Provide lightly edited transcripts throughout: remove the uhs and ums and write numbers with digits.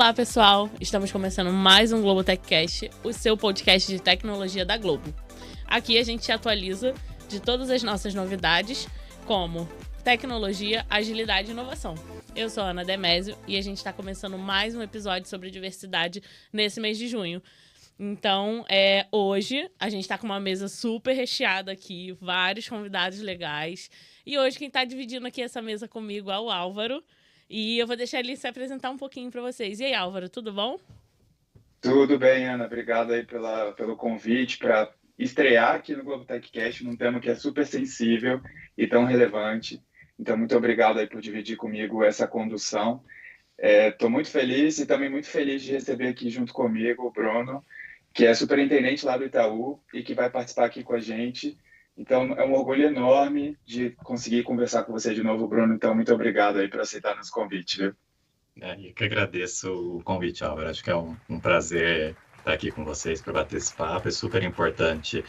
Olá, pessoal! Estamos começando mais um Globo TechCast, o seu podcast de tecnologia da Globo. Aqui a gente te atualiza de todas as nossas novidades, como tecnologia, agilidade e inovação. Eu sou a Ana Demésio e a gente está começando mais um episódio sobre diversidade nesse mês de junho. Então, hoje a gente está com uma mesa super recheada aqui, vários convidados legais. E hoje quem está dividindo aqui essa mesa comigo é o Álvaro. E eu vou deixar ele se apresentar um pouquinho para vocês. E aí, Álvaro, tudo bom? Tudo bem, Ana. Obrigado aí pelo convite para estrear aqui no Globo TechCast num tema que é super sensível e tão relevante. Então, muito obrigado aí por dividir comigo essa condução. Estou muito feliz e também muito feliz de receber aqui junto comigo o Bruno, que é superintendente lá do Itaú e que vai participar aqui com a gente. Então, é um orgulho enorme de conseguir conversar com você de novo, Bruno. Então, muito obrigado aí por aceitar nosso convite, viu? Eu que agradeço o convite, Álvaro. Acho que é um prazer estar aqui com vocês para bater esse papo. É super importante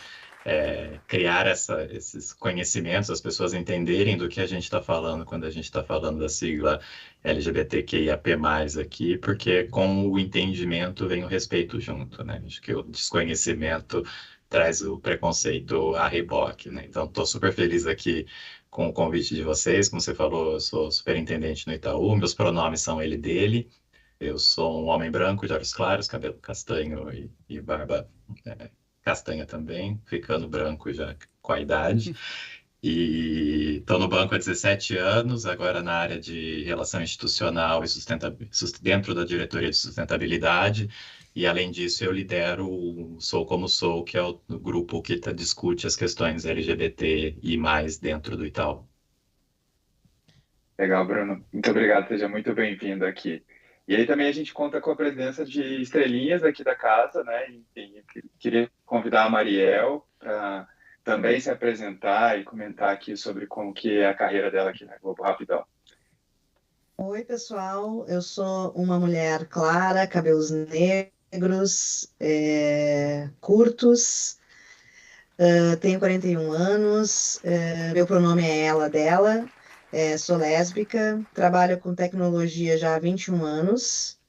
criar esses conhecimentos, as pessoas entenderem do que a gente está falando quando a gente está falando da sigla LGBTQIAP+, aqui, porque com o entendimento vem o respeito junto, né? Acho que o desconhecimento traz o preconceito a reboque, né? Então, estou super feliz aqui com o convite de vocês. Como você falou, eu sou superintendente no Itaú, meus pronomes são ele, dele. Eu sou um homem branco, de olhos claros, cabelo castanho e barba castanha também, ficando branco já com a idade. E estou no banco há 17 anos, agora na área de relação institucional e dentro da diretoria de sustentabilidade. E, além disso, eu lidero o Sou Como Sou, que é o grupo que discute as questões LGBT e mais dentro do Itaú. Legal, Bruno. Muito obrigado, seja muito bem-vindo aqui. E aí também a gente conta com a presença de estrelinhas aqui da casa, né? E queria convidar a Mariel para também se apresentar e comentar aqui sobre como que é a carreira dela aqui na Globo, rapidão. Oi, pessoal. Eu sou uma mulher clara, cabelos negros, curtos, tenho 41 anos, meu pronome é ela, dela, sou lésbica, trabalho com tecnologia já há 21 anos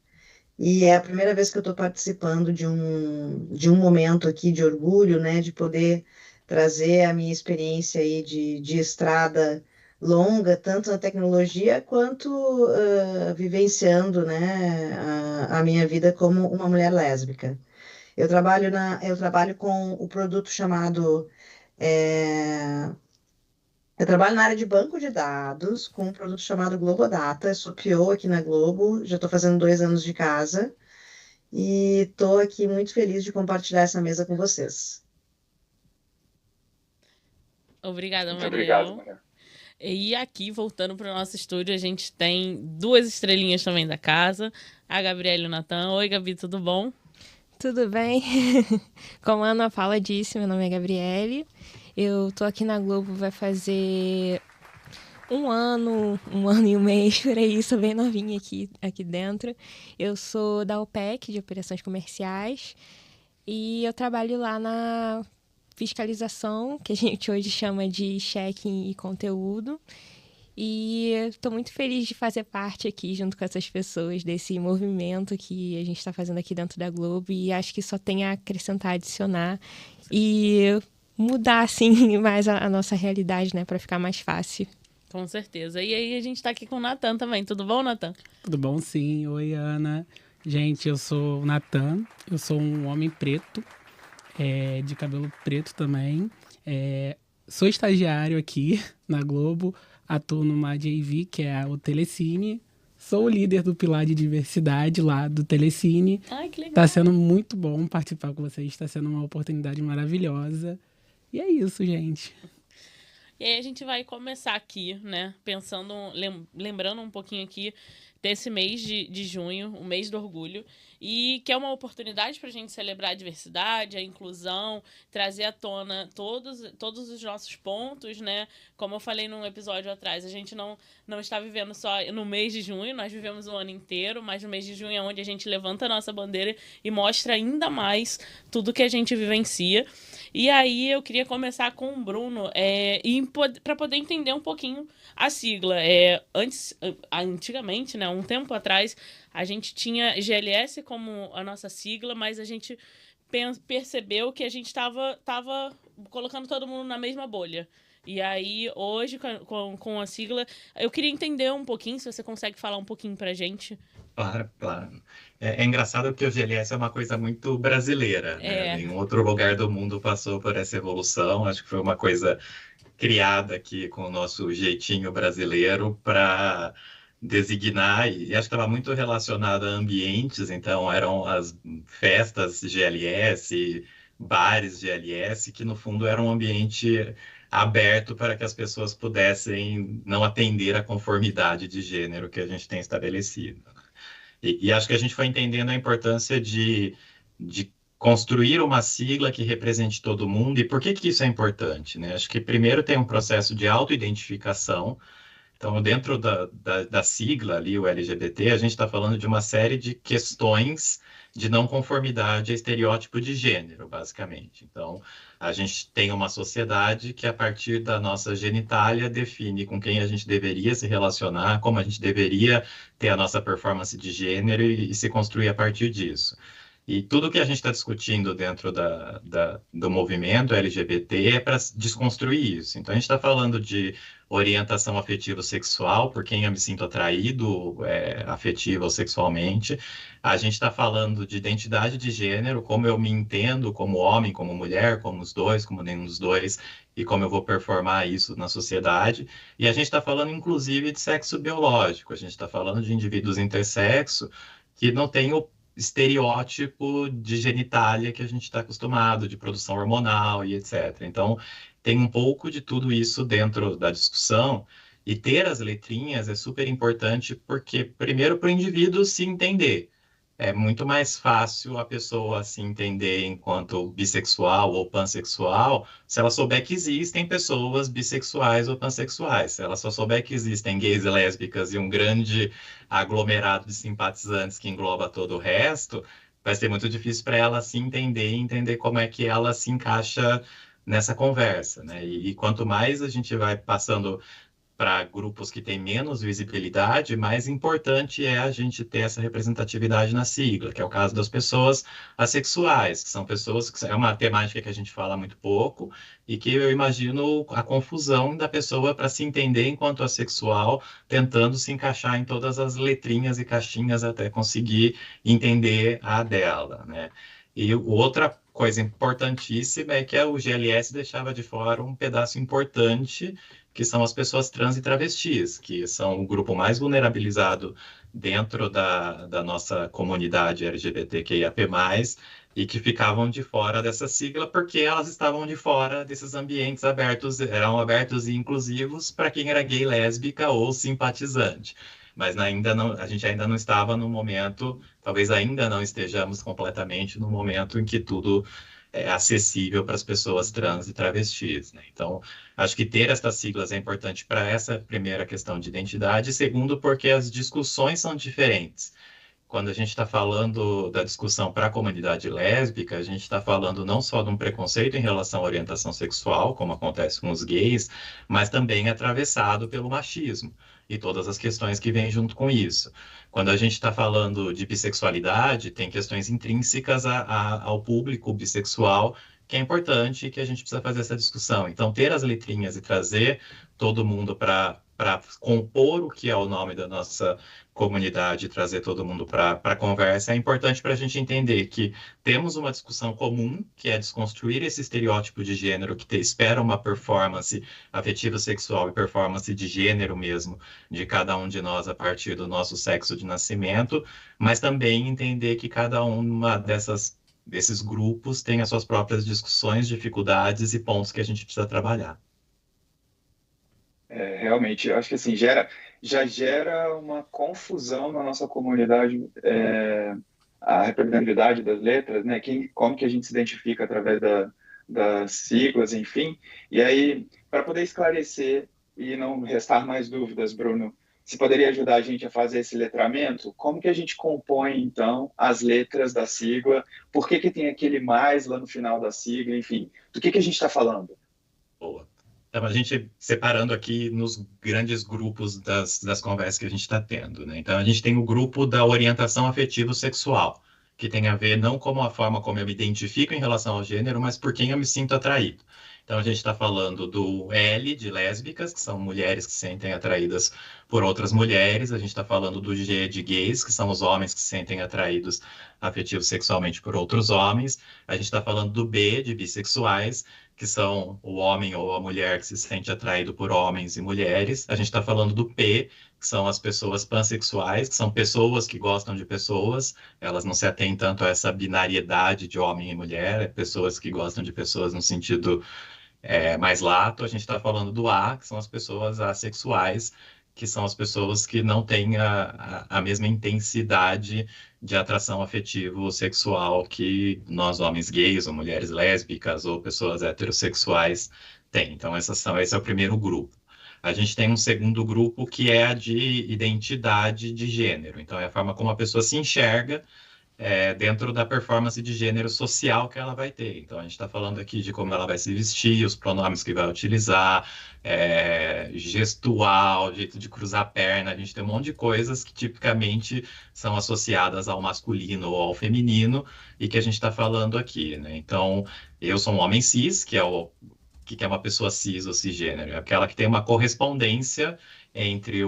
e é a primeira vez que eu estou participando de um momento aqui de orgulho, né, de poder trazer a minha experiência aí de estrada longa, tanto na tecnologia quanto vivenciando, né, a minha vida como uma mulher lésbica. Eu trabalho com o produto chamado. é, eu trabalho na área de banco de dados com um produto chamado Globodata. Eu sou PO aqui na Globo, já estou fazendo 2 anos de casa e estou aqui muito feliz de compartilhar essa mesa com vocês. Obrigada, Muito Mariel. obrigado, Mariel. E aqui, voltando para o nosso estúdio, a gente tem 2 estrelinhas também da casa, a Gabriela e o Natan. Oi, Gabi, tudo bom? Tudo bem? Como a Ana fala disse, meu nome é Gabriele. Eu tô aqui na Globo, vai fazer um ano e um mês, por aí, sou bem novinha aqui dentro. Eu sou da OPEC, de Operações Comerciais, e eu trabalho lá na fiscalização, que a gente hoje chama de check-in e conteúdo. E estou muito feliz de fazer parte aqui, junto com essas pessoas, desse movimento que a gente está fazendo aqui dentro da Globo. E acho que só tem a acrescentar, adicionar e mudar, assim, mais a nossa realidade, né? Para ficar mais fácil. Com certeza. E aí a gente está aqui com o Natan também. Tudo bom, Natan? Tudo bom, sim. Oi, Ana. Gente, eu sou o Natan. Eu sou um homem preto, de cabelo preto também. Sou estagiário aqui na Globo. Atuo numa JV, que é o Telecine. Sou o líder do pilar de diversidade lá do Telecine. Ai, que legal. Está sendo muito bom participar com vocês. Está sendo uma oportunidade maravilhosa. E é isso, gente. E aí a gente vai começar aqui, né, pensando, lembrando um pouquinho aqui desse mês de junho, o mês do orgulho, e que é uma oportunidade para a gente celebrar a diversidade, a inclusão, trazer à tona todos os nossos pontos, né? Como eu falei num episódio atrás, a gente não está vivendo só no mês de junho, nós vivemos o ano inteiro, mas no mês de junho é onde a gente levanta a nossa bandeira e mostra ainda mais tudo que a gente vivencia. E aí eu queria começar com o Bruno, para poder entender um pouquinho a sigla. Antigamente, né, um tempo atrás, a gente tinha GLS como a nossa sigla, mas a gente percebeu que a gente estava colocando todo mundo na mesma bolha. E aí, hoje, com a sigla, eu queria entender um pouquinho, se você consegue falar um pouquinho pra gente. Claro, claro. É engraçado que o GLS é uma coisa muito brasileira, né? É. Nenhum outro lugar do mundo passou por essa evolução. Acho que foi uma coisa criada aqui com o nosso jeitinho brasileiro para designar, e acho que estava muito relacionado a ambientes, então eram as festas GLS, bares GLS, que no fundo era um ambiente aberto para que as pessoas pudessem não atender à conformidade de gênero que a gente tem estabelecido. E acho que a gente foi entendendo a importância de construir uma sigla que represente todo mundo. E por que isso é importante, né? Acho que primeiro tem um processo de autoidentificação. Então, dentro da sigla ali, o LGBT, a gente está falando de uma série de questões de não conformidade a estereótipo de gênero, basicamente. Então, a gente tem uma sociedade que, a partir da nossa genitália, define com quem a gente deveria se relacionar, como a gente deveria ter a nossa performance de gênero e se construir a partir disso. E tudo que a gente está discutindo dentro do movimento LGBT é para desconstruir isso. Então, a gente está falando de orientação afetivo-sexual, por quem eu me sinto atraído afetivo ou sexualmente. A gente está falando de identidade de gênero, como eu me entendo como homem, como mulher, como os dois, como nenhum dos dois, e como eu vou performar isso na sociedade. E a gente está falando, inclusive, de sexo biológico. A gente está falando de indivíduos intersexo que não têm o estereótipo de genitália que a gente está acostumado, de produção hormonal e etc. Então, tem um pouco de tudo isso dentro da discussão, e ter as letrinhas é super importante porque, primeiro, para o indivíduo se entender. É muito mais fácil a pessoa se entender enquanto bissexual ou pansexual se ela souber que existem pessoas bissexuais ou pansexuais. Se ela só souber que existem gays e lésbicas e um grande aglomerado de simpatizantes que engloba todo o resto, vai ser muito difícil para ela se entender e entender como é que ela se encaixa nessa conversa, né? E quanto mais a gente vai passando para grupos que têm menos visibilidade, mais importante é a gente ter essa representatividade na sigla, que é o caso das pessoas assexuais, que são pessoas que é uma temática que a gente fala muito pouco e que eu imagino a confusão da pessoa para se entender enquanto assexual, tentando se encaixar em todas as letrinhas e caixinhas até conseguir entender a dela, né? E outra coisa importantíssima é que o GLS deixava de fora um pedaço importante, que são as pessoas trans e travestis, que são o grupo mais vulnerabilizado dentro da nossa comunidade LGBTQIAP+, e que ficavam de fora dessa sigla porque elas estavam de fora desses ambientes abertos, eram abertos e inclusivos para quem era gay, lésbica ou simpatizante. Mas a gente ainda não estava no momento, talvez ainda não estejamos completamente no momento em que tudo é acessível para as pessoas trans e travestis, né? Então, acho que ter essas siglas é importante para essa primeira questão de identidade. Segundo, porque as discussões são diferentes. Quando a gente está falando da discussão para a comunidade lésbica, a gente está falando não só de um preconceito em relação à orientação sexual, como acontece com os gays, mas também atravessado pelo machismo e todas as questões que vêm junto com isso. Quando a gente está falando de bissexualidade, tem questões intrínsecas ao público bissexual, que é importante e que a gente precisa fazer essa discussão. Então, ter as letrinhas e trazer todo mundo para compor o que é o nome da nossa comunidade, trazer todo mundo para a conversa, é importante para a gente entender que temos uma discussão comum, que é desconstruir esse estereótipo de gênero que espera uma performance afetiva sexual e performance de gênero mesmo, de cada um de nós a partir do nosso sexo de nascimento, mas também entender que cada uma desses grupos tem as suas próprias discussões, dificuldades e pontos que a gente precisa trabalhar. Realmente, eu acho que assim, já gera uma confusão na nossa comunidade, a representatividade das letras, né? Como que a gente se identifica através das siglas, enfim. E aí, para poder esclarecer e não restar mais dúvidas, Bruno, você poderia ajudar a gente a fazer esse letramento? Como que a gente compõe, então, as letras da sigla? Por que tem aquele mais lá no final da sigla? Enfim, do que a gente está falando? Boa. Então, a gente separando aqui nos grandes grupos das conversas que a gente está tendo, né? Então, a gente tem o grupo da orientação afetivo-sexual, que tem a ver não como a forma como eu me identifico em relação ao gênero, mas por quem eu me sinto atraído. Então, a gente está falando do L, de lésbicas, que são mulheres que se sentem atraídas por outras mulheres. A gente está falando do G, de gays, que são os homens que se sentem atraídos afetivo-sexualmente por outros homens. A gente está falando do B, de bissexuais, que são o homem ou a mulher que se sente atraído por homens e mulheres. A gente está falando do P, que são as pessoas pansexuais, que são pessoas que gostam de pessoas, elas não se atêm tanto a essa binariedade de homem e mulher, é pessoas que gostam de pessoas no sentido mais lato. A gente está falando do A, que são as pessoas assexuais, que são as pessoas que não têm a mesma intensidade de atração afetivo-sexual que nós, homens gays, ou mulheres lésbicas, ou pessoas heterossexuais, têm. Então, esse é o primeiro grupo. A gente tem um segundo grupo que é a de identidade de gênero. Então, é a forma como a pessoa se enxerga dentro da performance de gênero social que ela vai ter. Então, a gente está falando aqui de como ela vai se vestir, os pronomes que vai utilizar, gestual, jeito de cruzar a perna. A gente tem um monte de coisas que tipicamente são associadas ao masculino ou ao feminino e que a gente está falando aqui, né? Então, eu sou um homem cis, que é uma pessoa cis ou cisgênero? É aquela que tem uma correspondência entre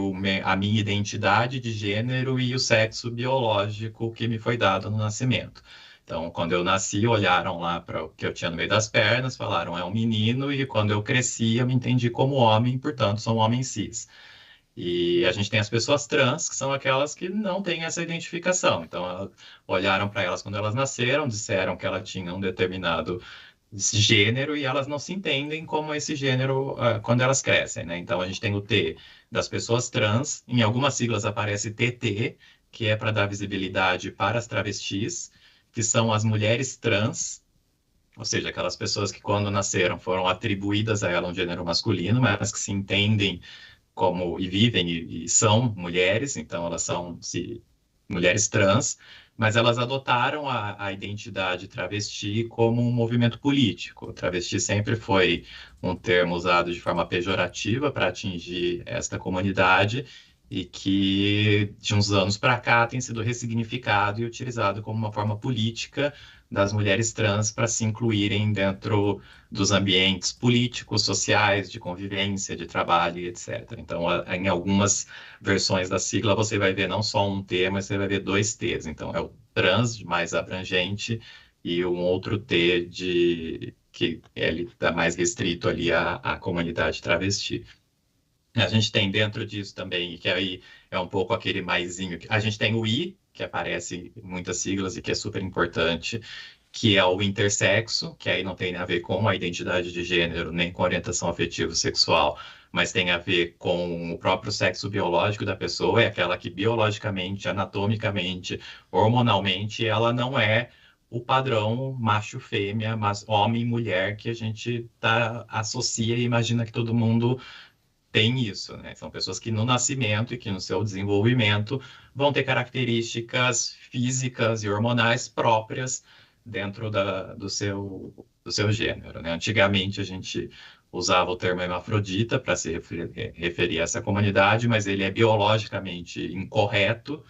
a minha identidade de gênero e o sexo biológico que me foi dado no nascimento. Então, quando eu nasci, olharam lá para o que eu tinha no meio das pernas, falaram, é um menino, e quando eu cresci, eu me entendi como homem, portanto, sou um homem cis. E a gente tem as pessoas trans, que são aquelas que não têm essa identificação. Então, olharam para elas quando elas nasceram, disseram que ela tinha um determinado gênero e elas não se entendem como esse gênero quando elas crescem, né? Então, a gente tem o T das pessoas trans, em algumas siglas aparece TT, que é para dar visibilidade para as travestis, que são as mulheres trans, ou seja, aquelas pessoas que quando nasceram foram atribuídas a ela um gênero masculino, mas que se entendem como e vivem e são mulheres, então elas são mulheres trans, mas elas adotaram a identidade travesti como um movimento político. Travesti sempre foi um termo usado de forma pejorativa para atingir esta comunidade e que, de uns anos para cá, tem sido ressignificado e utilizado como uma forma política das mulheres trans para se incluírem dentro dos ambientes políticos, sociais, de convivência, de trabalho, etc. Então, em algumas versões da sigla, você vai ver não só um T, mas você vai ver dois T's. Então, é o trans mais abrangente e um outro T que ele está mais restrito ali à comunidade travesti. A gente tem dentro disso também, que aí é um pouco aquele maisinho, a gente tem o I, que aparece em muitas siglas e que é super importante, que é o intersexo, que aí não tem a ver com a identidade de gênero, nem com orientação afetivo-sexual, mas tem a ver com o próprio sexo biológico da pessoa, é aquela que biologicamente, anatomicamente, hormonalmente, ela não é o padrão macho-fêmea, mas homem-mulher que a gente associa e imagina que todo mundo tem isso, né? São pessoas que no nascimento e que no seu desenvolvimento vão ter características físicas e hormonais próprias dentro do seu gênero, né? Antigamente a gente usava o termo hermafrodita para se referir a essa comunidade, mas ele é biologicamente incorreto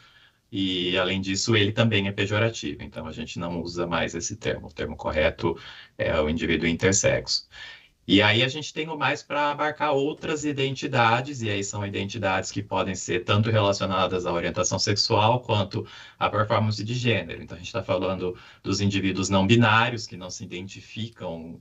e, além disso, ele também é pejorativo. Então, a gente não usa mais esse termo. O termo correto é o indivíduo intersexo. E aí a gente tem o mais para abarcar outras identidades, e aí são identidades que podem ser tanto relacionadas à orientação sexual quanto à performance de gênero. Então a gente está falando dos indivíduos não binários, que não se identificam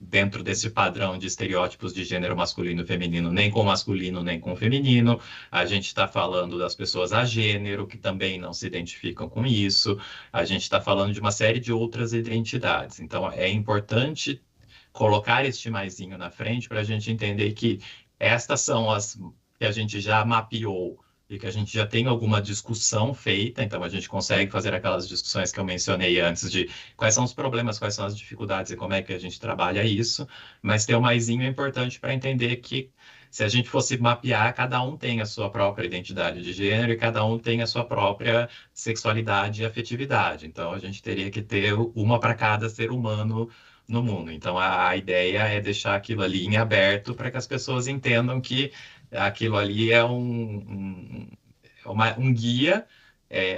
dentro desse padrão de estereótipos de gênero masculino e feminino, nem com masculino, nem com feminino. A gente está falando das pessoas agênero, que também não se identificam com isso. A gente está falando de uma série de outras identidades. Então é importante colocar este maisinho na frente para a gente entender que estas são as que a gente já mapeou e que a gente já tem alguma discussão feita, então a gente consegue fazer aquelas discussões que eu mencionei antes de quais são os problemas, quais são as dificuldades e como é que a gente trabalha isso, mas ter o maisinho é importante para entender que se a gente fosse mapear, cada um tem a sua própria identidade de gênero e cada um tem a sua própria sexualidade e afetividade, então a gente teria que ter uma para cada ser humano no mundo. Então, a ideia é deixar aquilo ali em aberto para que as pessoas entendam que aquilo ali é um guia,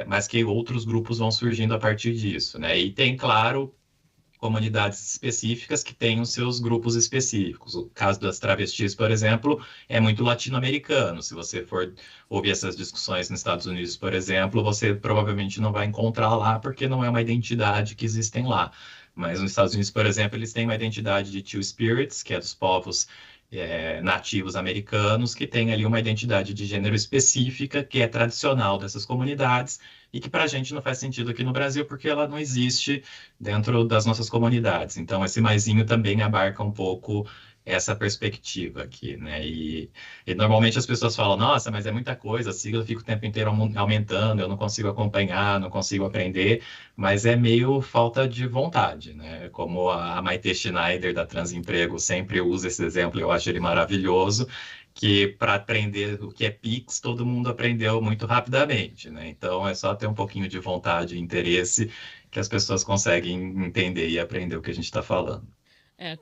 mas que outros grupos vão surgindo a partir disso, né? E tem, claro, comunidades específicas que têm os seus grupos específicos. O caso das travestis, por exemplo, é muito latino-americano. Se você for ouvir essas discussões nos Estados Unidos, por exemplo, você provavelmente não vai encontrar lá, porque não é uma identidade que existem lá. Mas nos Estados Unidos, por exemplo, eles têm uma identidade de Two Spirits, que é dos povos nativos americanos, que tem ali uma identidade de gênero específica, que é tradicional dessas comunidades, e que para a gente não faz sentido aqui no Brasil, porque ela não existe dentro das nossas comunidades. Então, esse maisinho também abarca um pouco essa perspectiva aqui, né? E normalmente as pessoas falam, nossa, mas é muita coisa, a sigla fica o tempo inteiro aumentando, eu não consigo acompanhar, não consigo aprender, mas é meio falta de vontade, né? Como a Maite Schneider, da Transemprego, sempre usa esse exemplo, eu acho ele maravilhoso, que para aprender o que é Pix, todo mundo aprendeu muito rapidamente, né? Então, é só ter um pouquinho de vontade e interesse que as pessoas conseguem entender e aprender o que a gente está falando.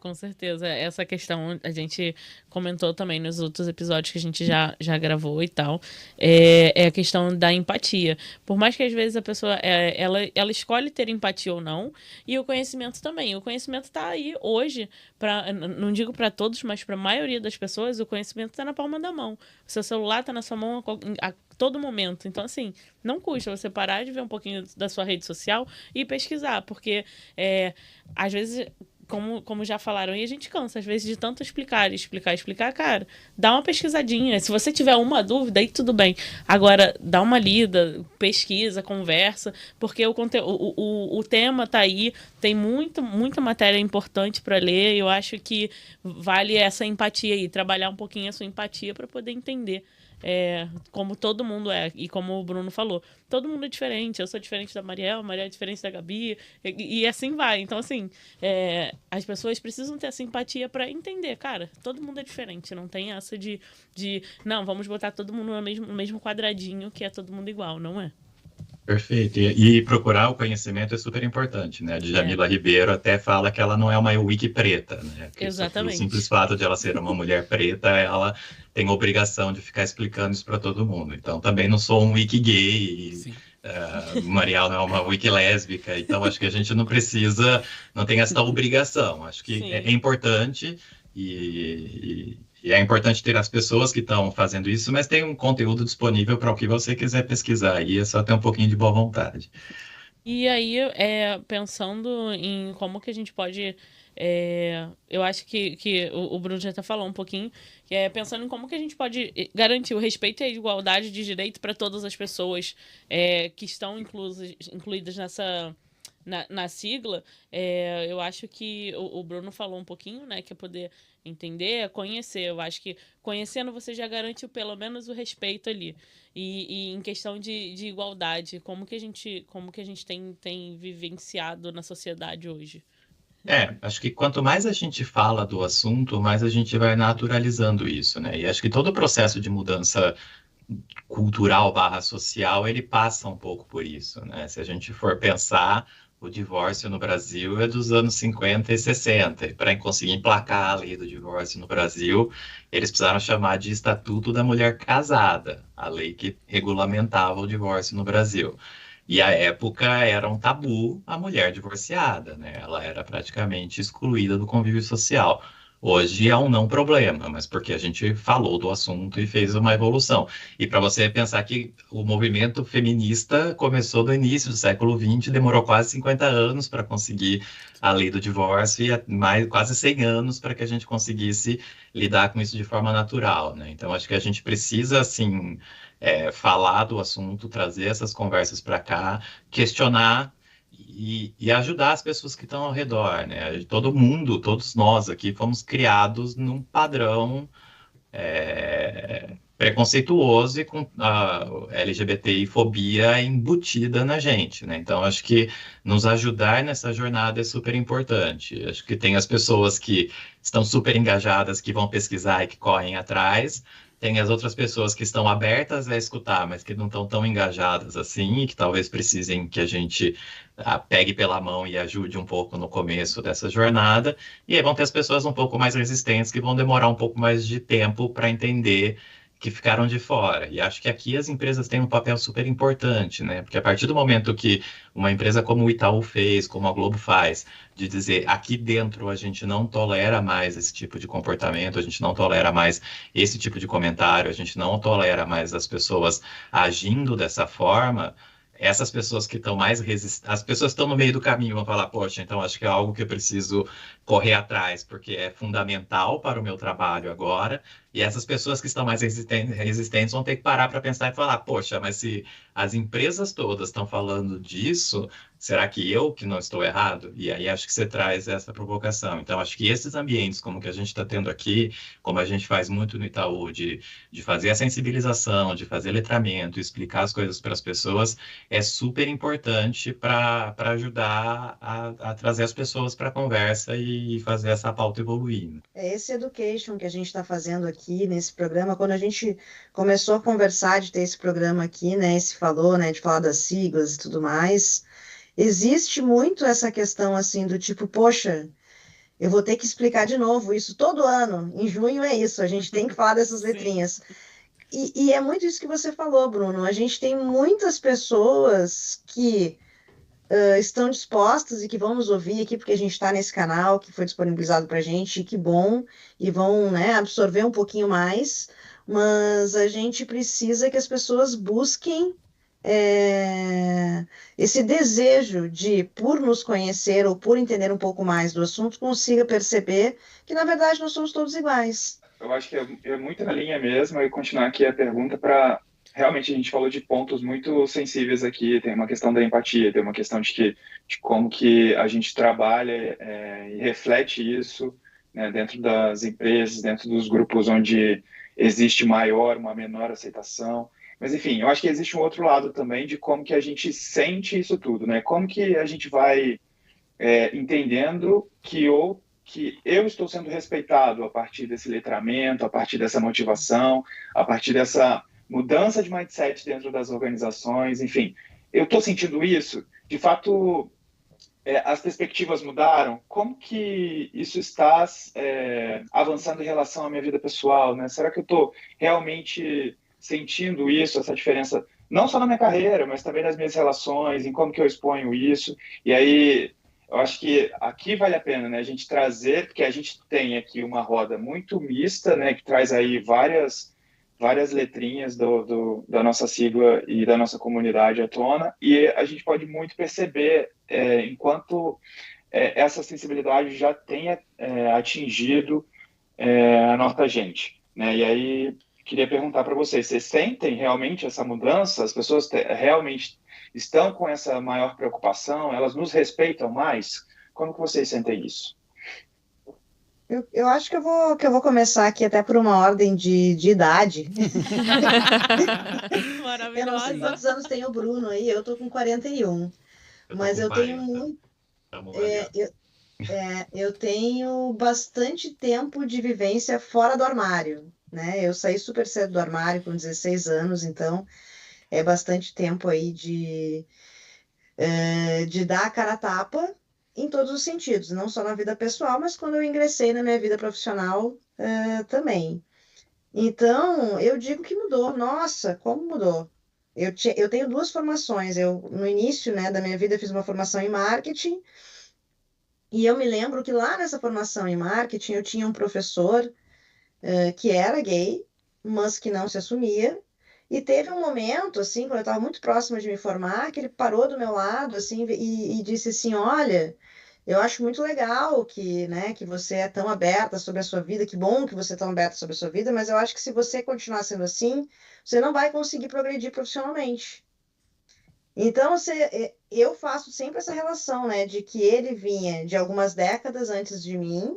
Com certeza. Essa questão a gente comentou também nos outros episódios que a gente já gravou e tal. É a questão da empatia. Por mais que às vezes a pessoa ela escolhe ter empatia ou não, e o conhecimento também. O conhecimento está aí hoje, não digo para todos, mas para a maioria das pessoas, o conhecimento está na palma da mão. O seu celular está na sua mão a todo momento. Então, assim, não custa você parar de ver um pouquinho da sua rede social e pesquisar, porque às vezes, como já falaram, e a gente cansa, às vezes, de tanto explicar, cara, dá uma pesquisadinha. Se você tiver uma dúvida, aí tudo bem. Agora, dá uma lida, pesquisa, conversa, porque o tema tá aí, tem muita matéria importante para ler, e eu acho que vale essa empatia aí, trabalhar um pouquinho a sua empatia para poder entender como todo mundo é. E como o Bruno falou, todo mundo é diferente. Eu sou diferente da Mariel, a Mariel é diferente da Gabi, e assim vai. Então, assim, as pessoas precisam ter essa empatia para entender, cara, todo mundo é diferente. Não tem essa de não, vamos botar todo mundo no mesmo quadradinho, que é todo mundo igual, não é? Perfeito. E procurar o conhecimento é super importante, né? A Djamila Ribeiro até fala que ela não é uma wiki preta, né? Porque exatamente. O simples fato de ela ser uma mulher preta, ela tem a obrigação de ficar explicando isso para todo mundo. Então, também não sou um wiki gay, Mariel não é uma wiki lésbica, então acho que a gente não tem essa obrigação. Acho que é importante e é importante ter as pessoas que estão fazendo isso, mas tem um conteúdo disponível para o que você quiser pesquisar, e é só ter um pouquinho de boa vontade. E aí, pensando em como que a gente pode... eu acho que o Bruno já até falou um pouquinho, que pensando em como que a gente pode garantir o respeito e a igualdade de direito para todas as pessoas que estão incluídas na sigla. Eu acho que o Bruno falou um pouquinho, né, que é poder entender, conhecer. Eu acho que conhecendo você já garante pelo menos o respeito ali. E em questão de igualdade, como que a gente tem vivenciado na sociedade hoje? Acho que quanto mais a gente fala do assunto, mais a gente vai naturalizando isso, né? E acho que todo o processo de mudança cultural / social, ele passa um pouco por isso, né? Se a gente for pensar, o divórcio no Brasil é dos anos 50 e 60. E para conseguir emplacar a lei do divórcio no Brasil, eles precisaram chamar de Estatuto da Mulher Casada, a lei que regulamentava o divórcio no Brasil. E à época era um tabu a mulher divorciada, né? Ela era praticamente excluída do convívio social. Hoje é um não problema, mas porque a gente falou do assunto e fez uma evolução. E para você pensar que o movimento feminista começou no início do século XX, demorou quase 50 anos para conseguir a lei do divórcio e quase 100 anos para que a gente conseguisse lidar com isso de forma natural, né? Então, acho que a gente precisa, assim, falar do assunto, trazer essas conversas para cá, questionar e ajudar as pessoas que estão ao redor, né? Todo mundo, todos nós aqui, fomos criados num padrão preconceituoso e com a LGBTI-fobia embutida na gente, né? Então, acho que nos ajudar nessa jornada é super importante. Acho que tem as pessoas que estão super engajadas, que vão pesquisar e que correm atrás. Tem as outras pessoas que estão abertas a escutar, mas que não estão tão engajadas assim, e que talvez precisem que a gente pegue pela mão e ajude um pouco no começo dessa jornada, e aí vão ter as pessoas um pouco mais resistentes que vão demorar um pouco mais de tempo para entender que ficaram de fora. E acho que aqui as empresas têm um papel super importante, né? Porque a partir do momento que uma empresa como o Itaú fez, como a Globo faz, de dizer aqui dentro a gente não tolera mais esse tipo de comportamento, a gente não tolera mais esse tipo de comentário, a gente não tolera mais as pessoas agindo dessa forma, essas pessoas que estão mais resistentes, as pessoas que estão no meio do caminho vão falar, poxa, então acho que é algo que eu preciso correr atrás, porque é fundamental para o meu trabalho agora, e essas pessoas que estão mais resistentes vão ter que parar para pensar e falar, poxa, mas se as empresas todas estão falando disso, será que eu que não estou errado? E aí acho que você traz essa provocação. Então, acho que esses ambientes, como que a gente está tendo aqui, como a gente faz muito no Itaú, de fazer a sensibilização, de fazer letramento, explicar as coisas para as pessoas, é super importante para ajudar a trazer as pessoas para a conversa e fazer essa pauta evoluir. É esse education que a gente está fazendo aqui nesse programa. Quando a gente começou a conversar de ter esse programa aqui, né, se falou, né, de falar das siglas e tudo mais, existe muito essa questão assim do tipo, poxa, eu vou ter que explicar de novo isso todo ano. Em junho é isso, a gente tem que falar dessas letrinhas. E é muito isso que você falou, Bruno. A gente tem muitas pessoas que estão dispostas e que vão nos ouvir aqui, porque a gente está nesse canal que foi disponibilizado para a gente, e que bom, e vão, né, absorver um pouquinho mais, mas a gente precisa que as pessoas busquem esse desejo de, por nos conhecer ou por entender um pouco mais do assunto, consiga perceber que, na verdade, nós somos todos iguais. Eu acho que é muito na linha mesmo, e continuar aqui a pergunta para... Realmente, a gente falou de pontos muito sensíveis aqui, tem uma questão da empatia, tem uma questão de como que a gente trabalha e reflete isso, né, dentro das empresas, dentro dos grupos onde existe uma menor aceitação. Mas, enfim, eu acho que existe um outro lado também de como que a gente sente isso tudo, né? Como que a gente vai entendendo que eu estou sendo respeitado a partir desse letramento, a partir dessa motivação, a partir dessa mudança de mindset dentro das organizações, enfim. Eu estou sentindo isso? De fato, as perspectivas mudaram? Como que isso está avançando em relação à minha vida pessoal, né? Será que eu estou realmente sentindo isso, essa diferença, não só na minha carreira, mas também nas minhas relações, em como que eu exponho isso? E aí, eu acho que aqui vale a pena, né, a gente trazer, porque a gente tem aqui uma roda muito mista, né, que traz aí várias letrinhas da nossa sigla e da nossa comunidade à tona, e a gente pode muito perceber enquanto essa sensibilidade já tenha atingido a nossa gente, né? E aí, queria perguntar para vocês sentem realmente essa mudança? As pessoas realmente estão com essa maior preocupação? Elas nos respeitam mais? Como que vocês sentem isso? Eu acho que eu vou começar aqui até por uma ordem de idade. Eu não sei quantos anos tem o Bruno aí, eu tô com 41. Mas eu tenho muito. Eu tenho bastante tempo de vivência fora do armário, né? Eu saí super cedo do armário com 16 anos, então é bastante tempo aí de dar a cara a tapa em todos os sentidos, não só na vida pessoal, mas quando eu ingressei na minha vida profissional também. Então, eu digo que mudou. Nossa, como mudou. Eu tenho duas formações. No início, né, da minha vida, eu fiz uma formação em marketing, e eu me lembro que lá nessa formação em marketing, eu tinha um professor que era gay, mas que não se assumia. E teve um momento, assim, quando eu estava muito próxima de me formar, que ele parou do meu lado, assim, e disse assim, olha, eu acho muito legal que, né, que você é tão aberta sobre a sua vida, que bom que você é tão aberta sobre a sua vida, mas eu acho que se você continuar sendo assim, você não vai conseguir progredir profissionalmente. Então, eu faço sempre essa relação, né, de que ele vinha de algumas décadas antes de mim,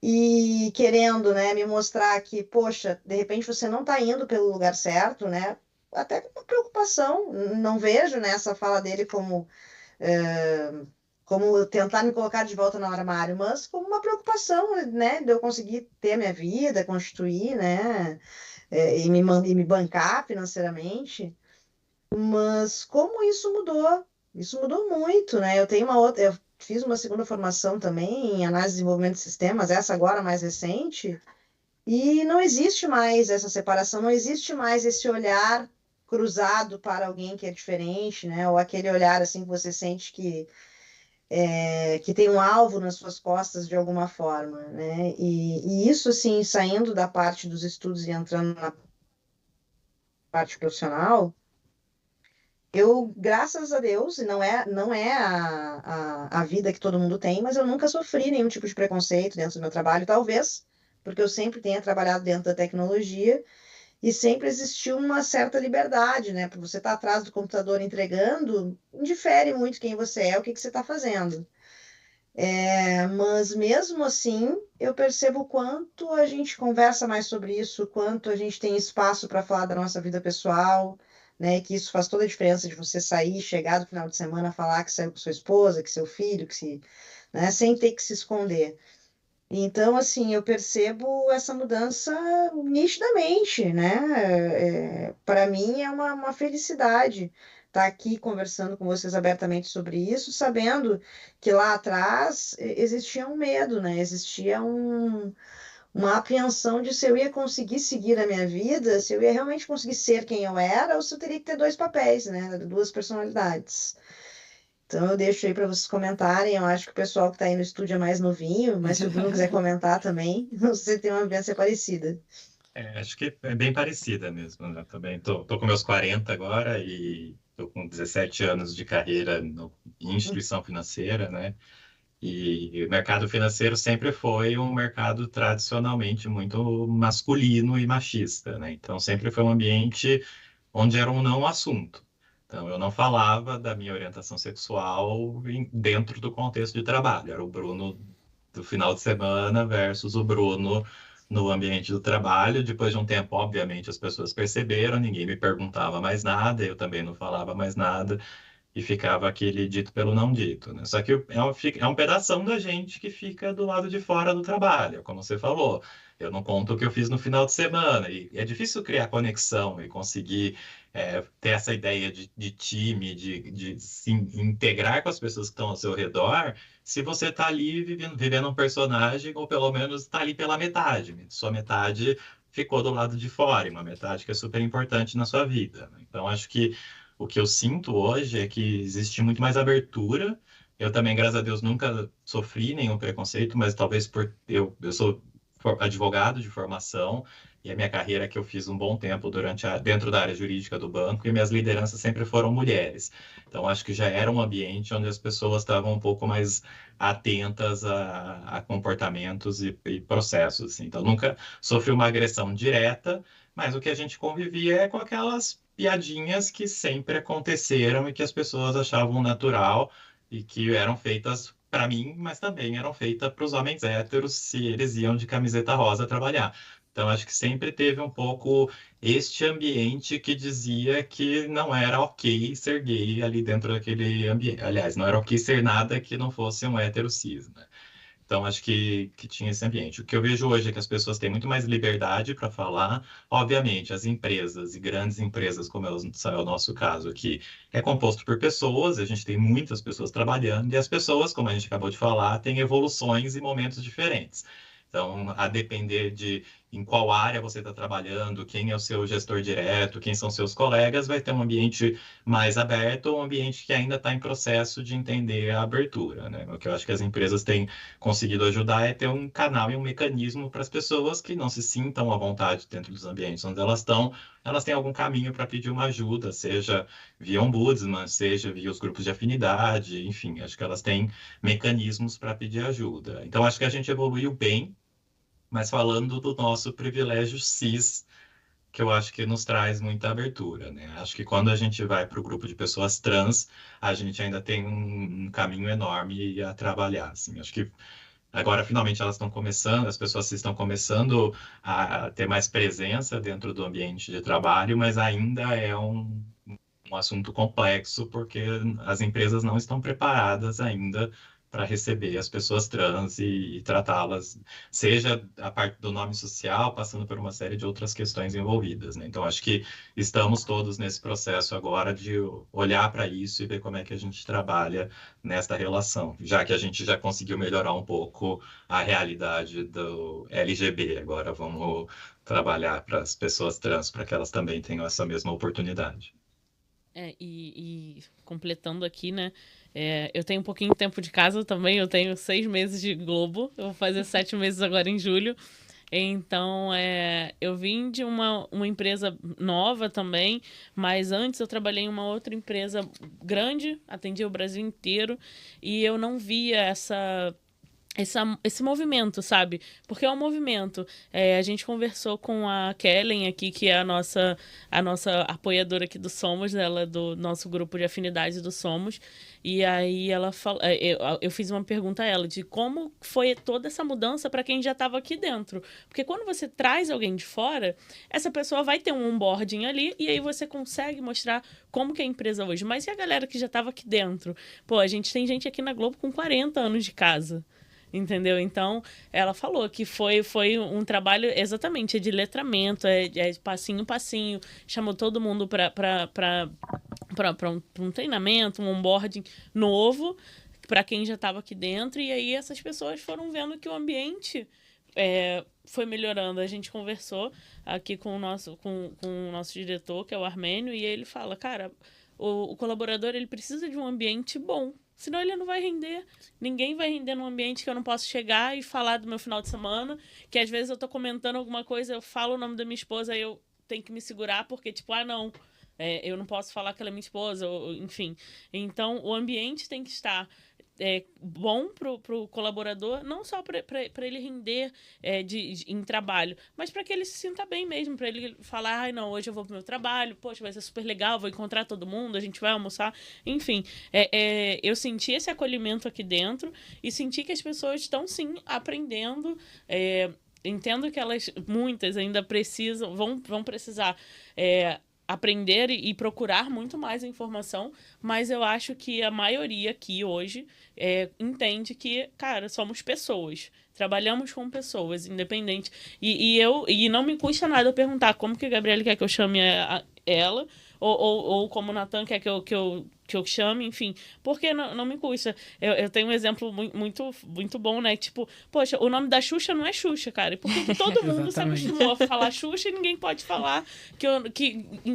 e querendo, né, me mostrar que, poxa, de repente você não está indo pelo lugar certo, né? Até com preocupação, não vejo, né, essa fala dele como tentar me colocar de volta no armário, mas como uma preocupação, né, de eu conseguir ter a minha vida, constituir, né, e me bancar financeiramente. Mas como isso mudou Isso mudou muito, né? Eu fiz uma segunda formação também em análise e desenvolvimento de sistemas, essa agora mais recente, e não existe mais essa separação, não existe mais esse olhar cruzado para alguém que é diferente, né? Ou aquele olhar assim que você sente que tem um alvo nas suas costas de alguma forma, né? E isso, assim, saindo da parte dos estudos e entrando na parte profissional, eu, graças a Deus, e não é a vida que todo mundo tem, mas eu nunca sofri nenhum tipo de preconceito dentro do meu trabalho, talvez porque eu sempre tenha trabalhado dentro da tecnologia e sempre existiu uma certa liberdade, né? Para você estar atrás do computador entregando, indifere muito quem você é, o que que você está fazendo. Mas mesmo assim, eu percebo o quanto a gente conversa mais sobre isso, o quanto a gente tem espaço para falar da nossa vida pessoal, né? Que isso faz toda a diferença de você sair, chegar no final de semana, falar que saiu com sua esposa, que seu filho, né? Sem ter que se esconder. Então, assim, eu percebo essa mudança nitidamente, né? Para mim é uma felicidade estar aqui conversando com vocês abertamente sobre isso, sabendo que lá atrás existia um medo, né? Existia uma apreensão de se eu ia conseguir seguir a minha vida, se eu ia realmente conseguir ser quem eu era, ou se eu teria que ter dois papéis, né? Duas personalidades. Então eu deixo aí para vocês comentarem. Eu acho que o pessoal que está aí no estúdio é mais novinho, mas se o Bruno quiser comentar também, não sei se tem uma vivência parecida. Acho que é bem parecida mesmo, né? Também tô com meus 40 agora e tô com 17 anos de carreira em instituição financeira, né? E o mercado financeiro sempre foi um mercado tradicionalmente muito masculino e machista, né? Então sempre foi um ambiente onde era um não assunto. Então eu não falava da minha orientação sexual dentro do contexto de trabalho. Era o Bruno do final de semana versus o Bruno no ambiente do trabalho. Depois de um tempo, obviamente, as pessoas perceberam, ninguém me perguntava mais nada, eu também não falava mais nada, e ficava aquele dito pelo não dito, né? Só que é um pedação da gente que fica do lado de fora do trabalho, como você falou. Eu não conto o que eu fiz no final de semana, e é difícil criar conexão e conseguir ter essa ideia de time, de se integrar com as pessoas que estão ao seu redor, se você está ali vivendo um personagem, ou pelo menos está ali pela metade. Sua metade ficou do lado de fora, e uma metade que é super importante na sua vida, né? Então, acho que o que eu sinto hoje é que existe muito mais abertura. Eu também, graças a Deus, nunca sofri nenhum preconceito, mas talvez por eu sou advogado de formação, e a minha carreira que eu fiz um bom tempo dentro da área jurídica do banco, e minhas lideranças sempre foram mulheres. Então, acho que já era um ambiente onde as pessoas estavam um pouco mais atentas a comportamentos e processos, assim. Então, nunca sofri uma agressão direta, mas o que a gente convivia é com aquelas piadinhas que sempre aconteceram e que as pessoas achavam natural e que eram feitas para mim, mas também eram feitas para os homens héteros se eles iam de camiseta rosa trabalhar. Então, acho que sempre teve um pouco este ambiente que dizia que não era ok ser gay ali dentro daquele ambiente. Aliás, não era ok ser nada que não fosse um hétero cis, né? Então, acho que tinha esse ambiente. O que eu vejo hoje é que as pessoas têm muito mais liberdade para falar. Obviamente, as empresas e grandes empresas, como é o nosso caso aqui, é composto por pessoas, a gente tem muitas pessoas trabalhando, e as pessoas, como a gente acabou de falar, têm evoluções e momentos diferentes. Então, a depender de em qual área você está trabalhando, quem é o seu gestor direto, quem são seus colegas, vai ter um ambiente mais aberto ou um ambiente que ainda está em processo de entender a abertura, né? O que eu acho que as empresas têm conseguido ajudar é ter um canal e um mecanismo para as pessoas que não se sintam à vontade dentro dos ambientes onde elas estão, elas têm algum caminho para pedir uma ajuda, seja via ombudsman, seja via os grupos de afinidade, enfim, acho que elas têm mecanismos para pedir ajuda. Então, acho que a gente evoluiu bem, mas falando do nosso privilégio cis, que eu acho que nos traz muita abertura, né? Acho que quando a gente vai para o grupo de pessoas trans, a gente ainda tem um caminho enorme a trabalhar, assim. Acho que agora, finalmente, elas estão começando, as pessoas estão começando a ter mais presença dentro do ambiente de trabalho, mas ainda é um assunto complexo, porque as empresas não estão preparadas ainda para receber as pessoas trans e tratá-las, seja a parte do nome social, passando por uma série de outras questões envolvidas, né? Então, acho que estamos todos nesse processo agora de olhar para isso e ver como é que a gente trabalha nesta relação, já que a gente já conseguiu melhorar um pouco a realidade do LGB. Agora vamos trabalhar para as pessoas trans, para que elas também tenham essa mesma oportunidade. E completando aqui, né? Eu tenho um pouquinho de tempo de casa também, eu tenho 6 meses de Globo, eu vou fazer 7 meses agora em julho. Então, eu vim de uma empresa nova também, mas antes eu trabalhei em uma outra empresa grande, atendia o Brasil inteiro, e eu não via esse movimento, sabe? Porque é um movimento. A gente conversou com a Kellen aqui, que é a nossa apoiadora aqui do Somos, ela do nosso grupo de afinidade do Somos, e aí ela falou, eu fiz uma pergunta a ela de como foi toda essa mudança para quem já estava aqui dentro. Porque quando você traz alguém de fora, essa pessoa vai ter um onboarding ali, e aí você consegue mostrar como que é a empresa hoje. Mas e a galera que já estava aqui dentro? Pô, a gente tem gente aqui na Globo com 40 anos de casa. Entendeu? Então, ela falou que foi um trabalho exatamente de letramento, passinho, passinho, chamou todo mundo para um treinamento, um onboarding novo para quem já estava aqui dentro, e aí essas pessoas foram vendo que o ambiente foi melhorando. A gente conversou aqui com o nosso diretor, que é o Armênio, e ele fala, cara, o colaborador ele precisa de um ambiente bom. Senão ele não vai render. Ninguém vai render num ambiente que eu não posso chegar e falar do meu final de semana. Que às vezes eu tô comentando alguma coisa, eu falo o nome da minha esposa, aí eu tenho que me segurar, porque tipo, não, eu não posso falar que ela é minha esposa, enfim. Então, o ambiente tem que estar bom pro colaborador, não só para ele render em trabalho, mas para que ele se sinta bem mesmo, para ele falar, ai não, hoje eu vou pro meu trabalho, poxa, vai ser super legal, vou encontrar todo mundo, a gente vai almoçar, enfim. Eu senti esse acolhimento aqui dentro e senti que as pessoas estão sim aprendendo. Entendo que muitas ainda precisam, vão precisar aprender e procurar muito mais informação, mas eu acho que a maioria aqui hoje entende que, cara, somos pessoas, trabalhamos com pessoas, independente. E não me custa nada eu perguntar como que a Gabriele quer que eu chame ela, ou como o Natan quer que eu chame, enfim, porque não me custa. Eu tenho um exemplo muito, muito bom, né? Tipo, poxa, o nome da Xuxa não é Xuxa, cara. E por que todo mundo se acostumou a falar Xuxa e ninguém pode falar que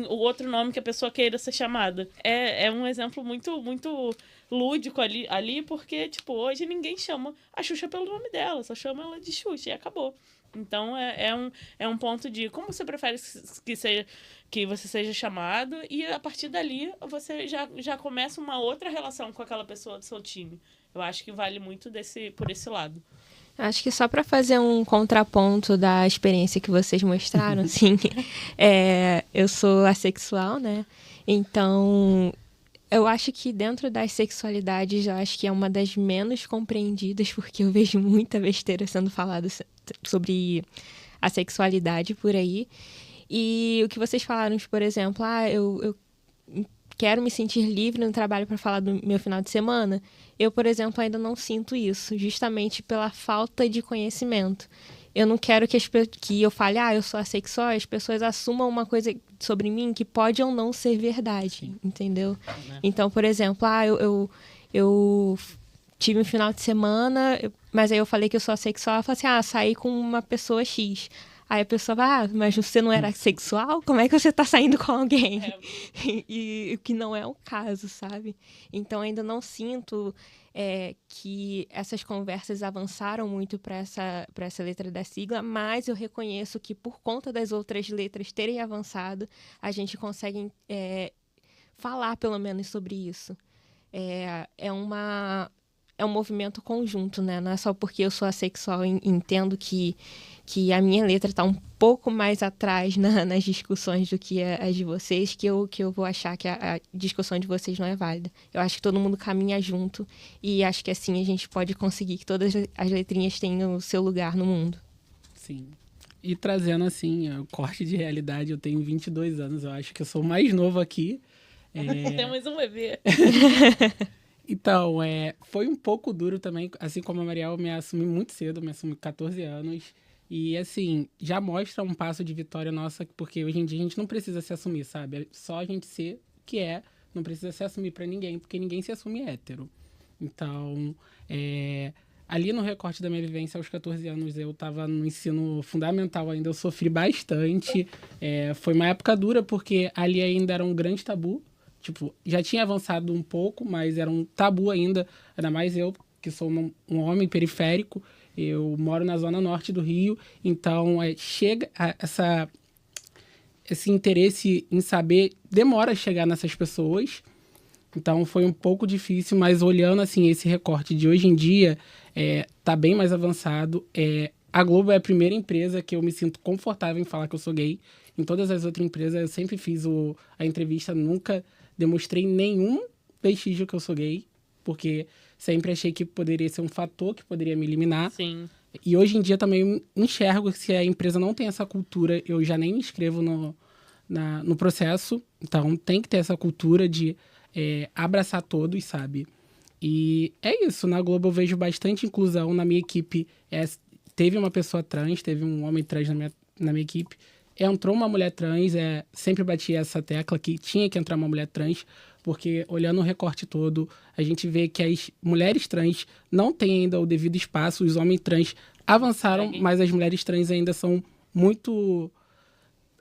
o outro nome que a pessoa queira ser chamada? É um exemplo muito, muito lúdico ali, porque, tipo, hoje ninguém chama a Xuxa pelo nome dela, só chama ela de Xuxa e acabou. Então, é um ponto de como você prefere que você seja chamado, e a partir dali você já começa uma outra relação com aquela pessoa do seu time. Eu acho que vale muito por esse lado. Acho que só para fazer um contraponto da experiência que vocês mostraram, assim, eu sou assexual, né? Então, eu acho que dentro das sexualidades, eu acho que é uma das menos compreendidas, porque eu vejo muita besteira sendo falada sobre a sexualidade por aí. E o que vocês falaram, por exemplo, eu quero me sentir livre no trabalho para falar do meu final de semana. Eu, por exemplo, ainda não sinto isso, justamente pela falta de conhecimento. Eu não quero que eu fale, eu sou assexual, as pessoas assumam uma coisa sobre mim que pode ou não ser verdade, entendeu? Então, por exemplo, eu tive um final de semana, mas aí eu falei que eu sou assexual, eu falei assim, saí com uma pessoa X. Aí a pessoa vai, mas você não era sexual? Como é que você tá saindo com alguém? E o que não é o caso, sabe? Então ainda não sinto que essas conversas avançaram muito para essa letra da sigla, mas eu reconheço que por conta das outras letras terem avançado, a gente consegue falar pelo menos sobre isso. É um movimento conjunto, né? Não é só porque eu sou assexual e entendo que a minha letra está um pouco mais atrás nas discussões do que as de vocês, que eu vou achar que a discussão de vocês não é válida. Eu acho que todo mundo caminha junto e acho que assim a gente pode conseguir que todas as letrinhas tenham o seu lugar no mundo. Sim. E trazendo assim, o corte de realidade, eu tenho 22 anos, eu acho que eu sou o mais novo aqui. Temos um bebê. Então, foi um pouco duro também, assim como a Mariel, eu me assumi muito cedo, me assumi com 14 anos. E, assim, já mostra um passo de vitória nossa, porque hoje em dia a gente não precisa se assumir, sabe? É só a gente ser o que é, não precisa se assumir pra ninguém, porque ninguém se assume hétero. Então, ali no recorte da minha vivência, aos 14 anos, eu tava no ensino fundamental ainda, eu sofri bastante. Foi uma época dura, porque ali ainda era um grande tabu. Tipo, já tinha avançado um pouco, mas era um tabu ainda. Ainda mais eu, que sou um homem periférico. Eu moro na zona norte do Rio. Então, chega esse interesse em saber, demora a chegar nessas pessoas. Então, foi um pouco difícil, mas olhando, assim, esse recorte de hoje em dia, tá bem mais avançado. A Globo é a primeira empresa que eu me sinto confortável em falar que eu sou gay. Em todas as outras empresas, eu sempre fiz a entrevista, nunca demonstrei nenhum vestígio que eu sou gay, porque sempre achei que poderia ser um fator que poderia me eliminar. Sim. E hoje em dia também enxergo que se a empresa não tem essa cultura, eu já nem me inscrevo no processo. Então, tem que ter essa cultura de abraçar todos, sabe? E é isso, na Globo eu vejo bastante inclusão. Na minha equipe, teve uma pessoa trans, teve um homem trans na minha equipe. Entrou uma mulher trans, sempre bati essa tecla que tinha que entrar uma mulher trans, porque olhando o recorte todo, a gente vê que as mulheres trans não têm ainda o devido espaço, os homens trans avançaram, mas as mulheres trans ainda são muito...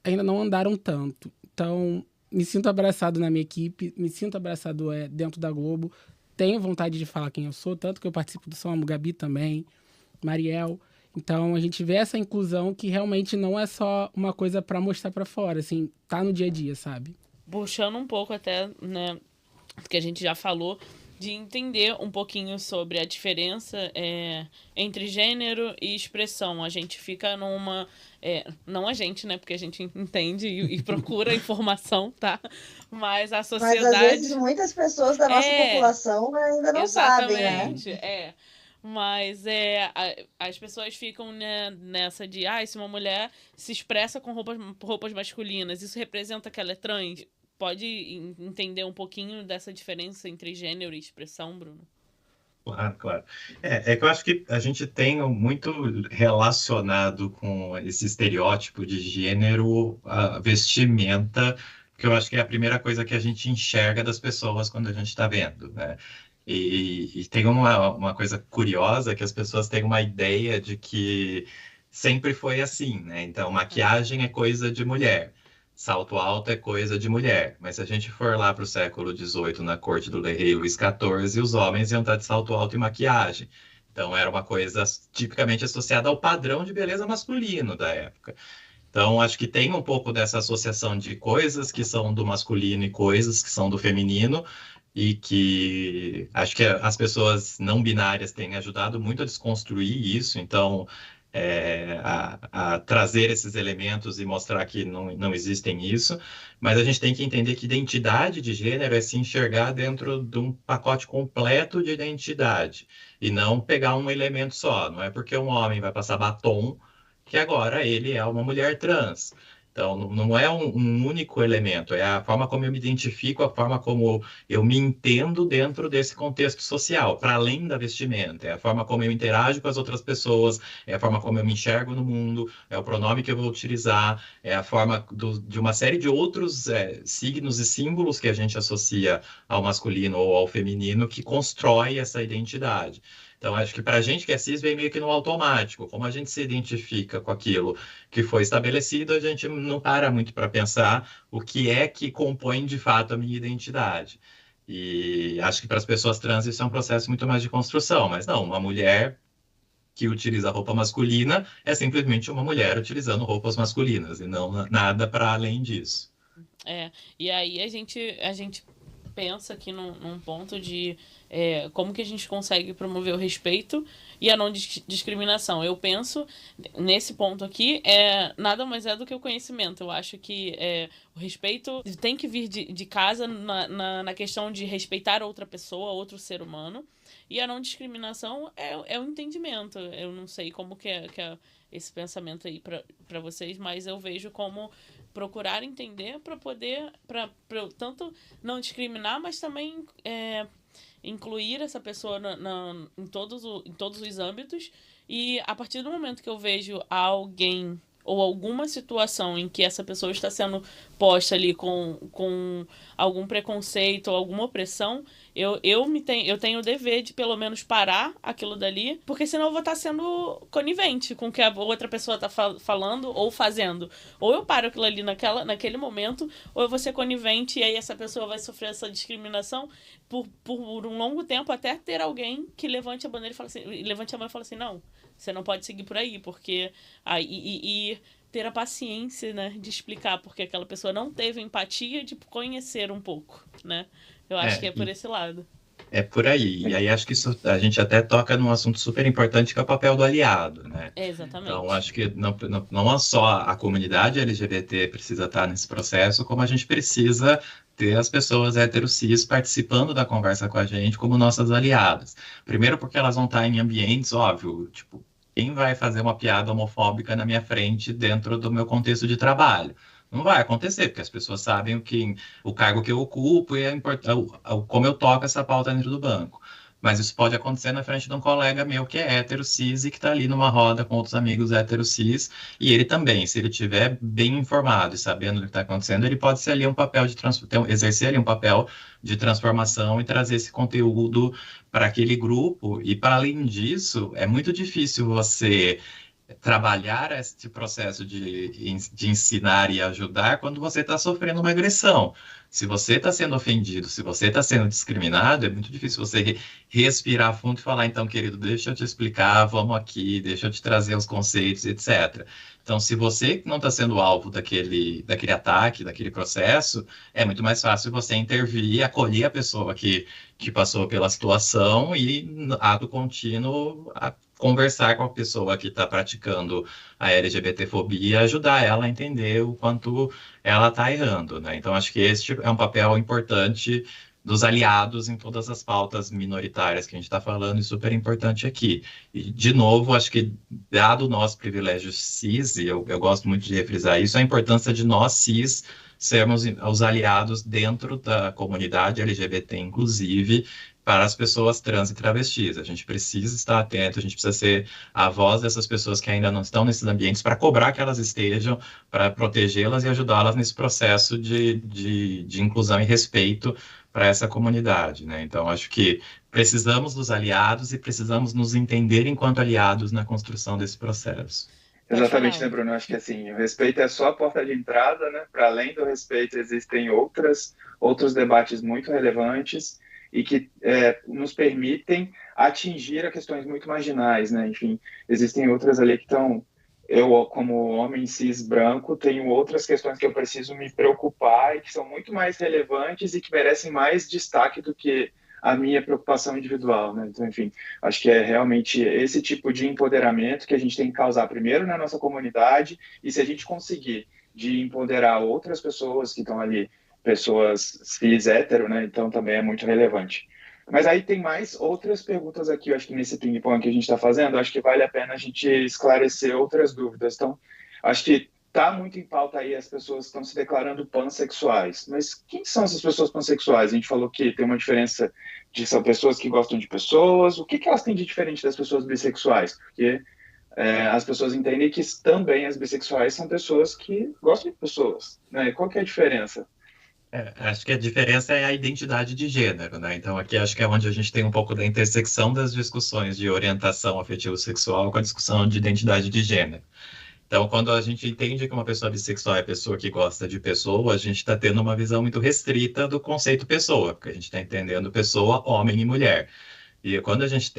ainda não andaram tanto. Então, me sinto abraçado na minha equipe, me sinto abraçado dentro da Globo, tenho vontade de falar quem eu sou, tanto que eu participo do São Amo Gabi também, Mariel. Então, a gente vê essa inclusão que realmente não é só uma coisa para mostrar para fora, assim, tá no dia a dia, sabe? Puxando um pouco até, né, que a gente já falou, de entender um pouquinho sobre a diferença entre gênero e expressão. A gente fica numa... não a gente, né, porque a gente entende e procura informação, tá? Mas a sociedade... Mas, às vezes, muitas pessoas da nossa população ainda não sabem, né? Exatamente, Mas as pessoas ficam nessa de, se uma mulher se expressa com roupas masculinas, isso representa que ela é trans? Pode entender um pouquinho dessa diferença entre gênero e expressão, Bruno? Claro, claro. É que eu acho que a gente tem muito relacionado com esse estereótipo de gênero, a vestimenta, que eu acho que é a primeira coisa que a gente enxerga das pessoas quando a gente está vendo, né? E tem uma coisa curiosa, que as pessoas têm uma ideia de que sempre foi assim, né? Então, maquiagem é coisa de mulher, salto alto é coisa de mulher. Mas se a gente for lá para o século XVIII, na corte do rei Luís XIV, os homens iam estar de salto alto e maquiagem. Então, era uma coisa tipicamente associada ao padrão de beleza masculino da época. Então, acho que tem um pouco dessa associação de coisas que são do masculino e coisas que são do feminino, e que acho que as pessoas não binárias têm ajudado muito a desconstruir isso. Então, a trazer esses elementos e mostrar que não existem isso, mas a gente tem que entender que identidade de gênero é se enxergar dentro de um pacote completo de identidade, e não pegar um elemento só. Não é porque um homem vai passar batom que agora ele é uma mulher trans. Então, não é um único elemento, é a forma como eu me identifico, a forma como eu me entendo dentro desse contexto social, para além da vestimenta. É a forma como eu interajo com as outras pessoas, é a forma como eu me enxergo no mundo, é o pronome que eu vou utilizar, é a forma de uma série de outros signos e símbolos que a gente associa ao masculino ou ao feminino, que constrói essa identidade. Então, acho que para a gente que é cis, vem meio que no automático. Como a gente se identifica com aquilo que foi estabelecido, a gente não para muito para pensar o que é que compõe de fato a minha identidade. E acho que para as pessoas trans isso é um processo muito mais de construção. Mas não, uma mulher que utiliza roupa masculina é simplesmente uma mulher utilizando roupas masculinas, e não nada para além disso. E aí a gente pensa aqui num ponto de como que a gente consegue promover o respeito e a não discriminação. Eu penso, nesse ponto aqui, nada mais é do que o conhecimento. Eu acho que o respeito tem que vir de casa na questão de respeitar outra pessoa, outro ser humano, e a não discriminação é o entendimento. Eu não sei como que é esse pensamento aí para vocês, mas eu vejo como procurar entender para poder, para tanto não discriminar, mas também incluir essa pessoa em todos os âmbitos, e a partir do momento que eu vejo alguém ou alguma situação em que essa pessoa está sendo posta ali com algum preconceito ou alguma opressão, eu tenho o dever de pelo menos parar aquilo dali, porque senão eu vou estar sendo conivente com o que a outra pessoa está falando ou fazendo. Ou eu paro aquilo ali naquele momento, ou eu vou ser conivente, e aí essa pessoa vai sofrer essa discriminação por um longo tempo, até ter alguém que levante a bandeira e fale assim, levante a mão e fale assim, não, você não pode seguir por aí, porque... E ter a paciência, né, de explicar, porque aquela pessoa não teve empatia de conhecer um pouco, né? Eu acho que é por esse lado. É por aí. E aí acho que isso, a gente até toca num assunto super importante, que é o papel do aliado, né? Exatamente. Então, acho que não só a comunidade LGBT precisa estar nesse processo, como a gente precisa ter as pessoas hétero-cis participando da conversa com a gente como nossas aliadas. Primeiro porque elas vão estar em ambientes, óbvio, tipo, quem vai fazer uma piada homofóbica na minha frente dentro do meu contexto de trabalho? Não vai acontecer, porque as pessoas sabem o cargo que eu ocupo e como eu toco essa pauta dentro do banco. Mas isso pode acontecer na frente de um colega meu que é hétero cis e que está ali numa roda com outros amigos hétero cis, e ele também, se ele estiver bem informado e sabendo o que está acontecendo, ele pode ser ali exercer ali um papel de transformação e trazer esse conteúdo para aquele grupo. E para além disso, é muito difícil você trabalhar esse processo de ensinar e ajudar quando você está sofrendo uma agressão. Se você está sendo ofendido, se você está sendo discriminado, é muito difícil você respirar fundo e falar, então, querido, deixa eu te explicar, vamos aqui, deixa eu te trazer os conceitos, etc. Então, se você não está sendo alvo daquele ataque, daquele processo, é muito mais fácil você intervir, acolher a pessoa que passou pela situação e, ato contínuo, conversar com a pessoa que está praticando a LGBTfobia, ajudar ela a entender o quanto ela está errando, né? Então, acho que este é um papel importante dos aliados em todas as pautas minoritárias que a gente está falando, e super importante aqui. E, de novo, acho que, dado o nosso privilégio cis, e eu gosto muito de refrisar isso, a importância de nós cis sermos os aliados dentro da comunidade LGBT, inclusive, para as pessoas trans e travestis. A gente precisa estar atento, a gente precisa ser a voz dessas pessoas que ainda não estão nesses ambientes, para cobrar que elas estejam, para protegê-las e ajudá-las nesse processo de inclusão e respeito para essa comunidade, né? Então, acho que precisamos dos aliados e precisamos nos entender enquanto aliados na construção desse processo. Exatamente, né, Bruno? Acho que assim, o respeito é só a porta de entrada, né? Para além do respeito, existem outros debates muito relevantes e que nos permitem atingir a questões muito marginais, né? Enfim, existem outras ali que estão... Eu, como homem cis branco, tenho outras questões que eu preciso me preocupar e que são muito mais relevantes e que merecem mais destaque do que a minha preocupação individual, né? Então, enfim, acho que é realmente esse tipo de empoderamento que a gente tem que causar primeiro na nossa comunidade, e se a gente conseguir de empoderar outras pessoas que estão ali, pessoas cis hétero, né? Então também é muito relevante. Mas aí tem mais outras perguntas aqui, eu acho que nesse ping-pong que a gente está fazendo, acho que vale a pena a gente esclarecer outras dúvidas. Então, acho que está muito em pauta aí as pessoas que estão se declarando pansexuais. Mas quem são essas pessoas pansexuais? A gente falou que tem uma diferença são pessoas que gostam de pessoas. O que elas têm de diferente das pessoas bissexuais? Porque as pessoas entendem que também as bissexuais são pessoas que gostam de pessoas, né? Qual que é a diferença? Acho que a diferença é a identidade de gênero, né? Então, aqui acho que é onde a gente tem um pouco da intersecção das discussões de orientação afetivo-sexual com a discussão de identidade de gênero. Então, quando a gente entende que uma pessoa bissexual é pessoa que gosta de pessoa, a gente está tendo uma visão muito restrita do conceito pessoa, porque a gente está entendendo pessoa, homem e mulher. E quando a gente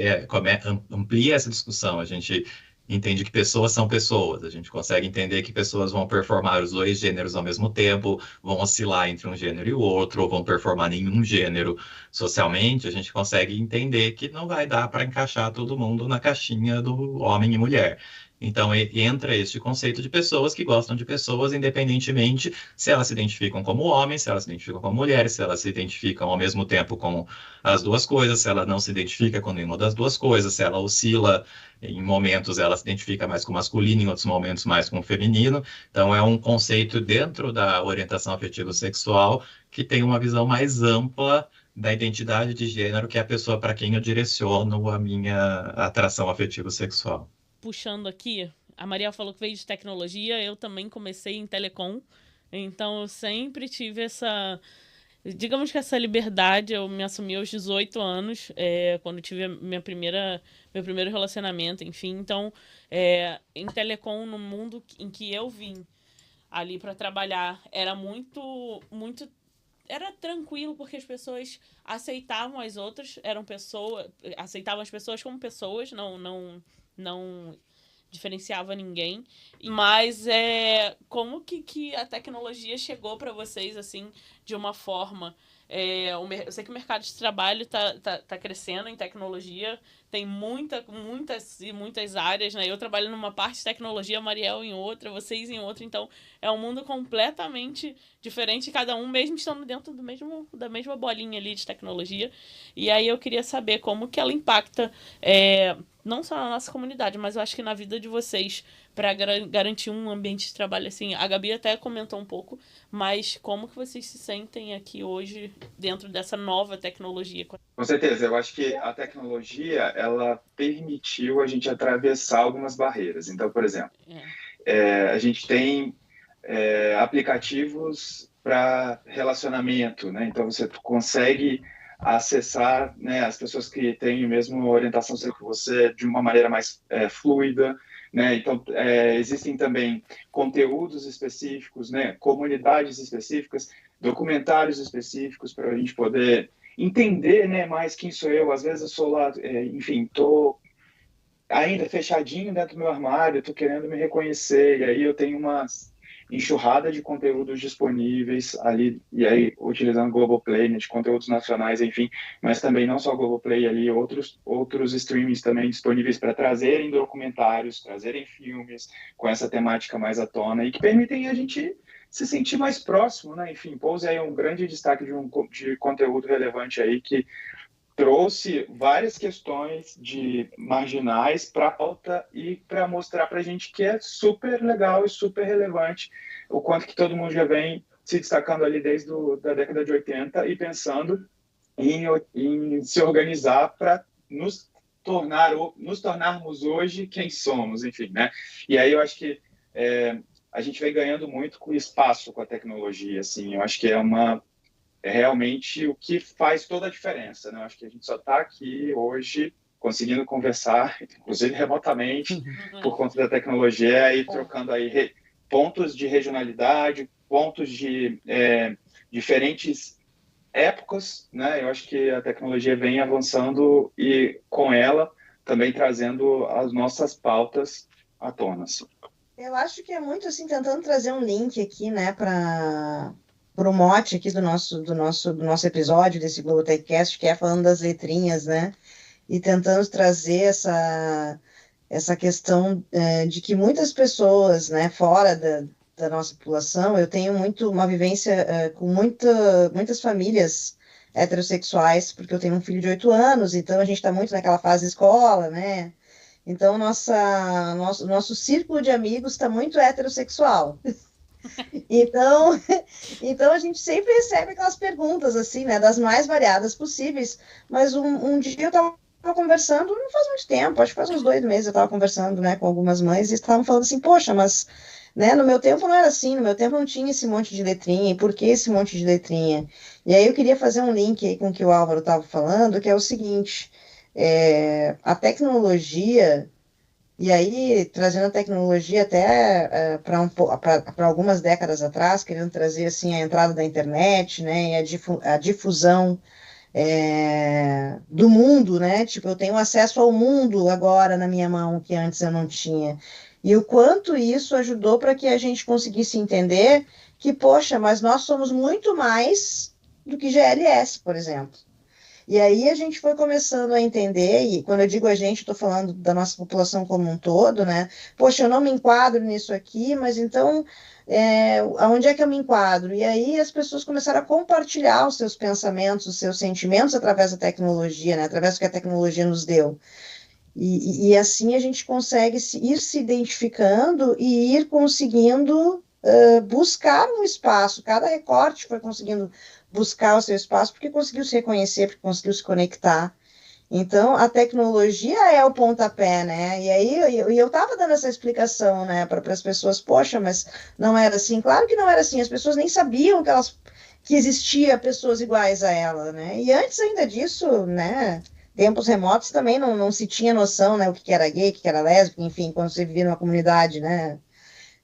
amplia essa discussão, a gente entende que pessoas são pessoas, a gente consegue entender que pessoas vão performar os dois gêneros ao mesmo tempo, vão oscilar entre um gênero e o outro, ou vão performar nenhum gênero socialmente, a gente consegue entender que não vai dar para encaixar todo mundo na caixinha do homem e mulher. Então, entra este conceito de pessoas que gostam de pessoas, independentemente se elas se identificam como homens, se elas se identificam como mulheres, se elas se identificam ao mesmo tempo com as duas coisas, se ela não se identifica com nenhuma das duas coisas, se ela oscila, em momentos ela se identifica mais com o masculino, em outros momentos mais com o feminino. Então, é um conceito dentro da orientação afetivo-sexual que tem uma visão mais ampla da identidade de gênero, que é a pessoa para quem eu direciono a minha atração afetivo-sexual. Puxando aqui, a Maria falou que veio de tecnologia, eu também comecei em telecom, então eu sempre tive essa, digamos que essa liberdade. Eu me assumi aos 18 anos, quando tive meu primeiro relacionamento, enfim. Então, em telecom, no mundo em que eu vim ali para trabalhar, era muito era tranquilo, porque as pessoas aceitavam as outras, aceitavam as pessoas como pessoas, não diferenciava ninguém. Mas como que a tecnologia chegou para vocês, assim, de uma forma... eu sei que o mercado de trabalho tá crescendo em tecnologia, tem muitas áreas, né? Eu trabalho numa parte de tecnologia, a Mariel em outra, vocês em outra, então é um mundo completamente diferente, cada um mesmo estando dentro da mesma bolinha ali de tecnologia. E aí eu queria saber como que ela impacta, não só na nossa comunidade, mas eu acho que na vida de vocês, para garantir um ambiente de trabalho assim. A Gabi até comentou um pouco, mas como que vocês se sentem aqui hoje dentro dessa nova tecnologia? Com certeza, eu acho que a tecnologia, ela permitiu a gente atravessar algumas barreiras. Então, por exemplo, a gente tem aplicativos para relacionamento, né? Então você consegue acessar, né, as pessoas que têm a mesma orientação sexual que você de uma maneira mais fluida, né? Então existem também conteúdos específicos, né, comunidades específicas, documentários específicos para a gente poder entender, né, mais quem sou eu. Às vezes eu sou lá, enfim, estou ainda fechadinho dentro do meu armário, estou querendo me reconhecer, e aí eu tenho uma enxurrada de conteúdos disponíveis ali, e aí utilizando o Globoplay, né, de conteúdos nacionais, enfim, mas também não só o Globoplay ali, outros streamings também disponíveis para trazerem documentários, trazerem filmes com essa temática mais à tona e que permitem a gente se sentir mais próximo, né? Enfim, Pose aí é um grande destaque de conteúdo relevante aí que trouxe várias questões de marginais para a pauta e para mostrar para a gente que é super legal e super relevante o quanto que todo mundo já vem se destacando ali desde da década de 80 e pensando em se organizar para nos tornarmos hoje quem somos, enfim, né? E aí eu acho que a gente vem ganhando muito com espaço com a tecnologia, assim. Eu acho que é realmente o que faz toda a diferença, né? Eu acho que a gente só está aqui hoje conseguindo conversar, inclusive remotamente, por conta da tecnologia, e trocando aí pontos de regionalidade, pontos de diferentes épocas, né? Eu acho que a tecnologia vem avançando e com ela também trazendo as nossas pautas à tona. Assim. Eu acho que é muito assim, tentando trazer um link aqui, né, para o mote aqui do nosso episódio desse Globotechcast, que é falando das letrinhas, né? E tentando trazer essa questão de que muitas pessoas, né, fora da nossa população, eu tenho uma vivência com muitas famílias heterossexuais, porque eu tenho um filho de 8 anos, então a gente está muito naquela fase escola, né? Então, nosso círculo de amigos está muito heterossexual. Então a gente sempre recebe aquelas perguntas, assim, né, das mais variadas possíveis. Mas um dia eu estava conversando, não faz muito tempo, acho que faz uns 2 meses, eu estava conversando, né, com algumas mães e estavam falando assim, poxa, mas, né, no meu tempo não era assim, no meu tempo não tinha esse monte de letrinha, e por que esse monte de letrinha? E aí eu queria fazer um link aí com o que o Álvaro estava falando, que é o seguinte... a tecnologia, e aí trazendo a tecnologia até para algumas décadas atrás, querendo trazer assim a entrada da internet, né, e a difusão do mundo, né, tipo, eu tenho acesso ao mundo agora na minha mão, que antes eu não tinha, e o quanto isso ajudou para que a gente conseguisse entender que, poxa, mas nós somos muito mais do que GLS, por exemplo. E aí a gente foi começando a entender, e quando eu digo a gente, estou falando da nossa população como um todo, né? Poxa, eu não me enquadro nisso aqui, mas então, aonde é que eu me enquadro? E aí as pessoas começaram a compartilhar os seus pensamentos, os seus sentimentos através da tecnologia, né? Através do que a tecnologia nos deu. E assim a gente consegue ir se identificando e ir conseguindo buscar um espaço. Cada recorte foi conseguindo buscar o seu espaço porque conseguiu se reconhecer, porque conseguiu se conectar. Então, a tecnologia é o pontapé, né? E aí eu estava dando essa explicação, né, para as pessoas, poxa, mas não era assim. Claro que não era assim, as pessoas nem sabiam que existia pessoas iguais a ela, né? E antes ainda disso, né, tempos remotos também não se tinha noção, né, o que era gay, o que era lésbico, enfim, quando você vivia numa comunidade, né,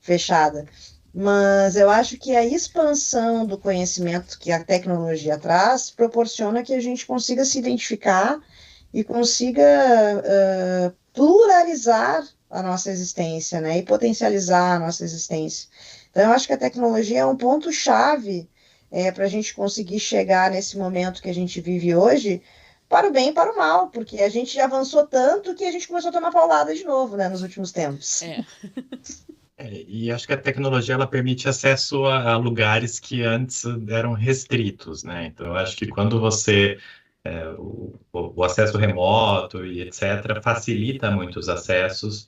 fechada. Mas eu acho que a expansão do conhecimento que a tecnologia traz proporciona que a gente consiga se identificar e consiga pluralizar a nossa existência, né? E potencializar a nossa existência. Então, eu acho que a tecnologia é um ponto-chave para a gente conseguir chegar nesse momento que a gente vive hoje, para o bem e para o mal, porque a gente já avançou tanto que a gente começou a tomar paulada de novo, né, nos últimos tempos. E acho que a tecnologia ela permite acesso a lugares que antes eram restritos, né? Então, eu acho que quando você o acesso remoto e etc. facilita muito os acessos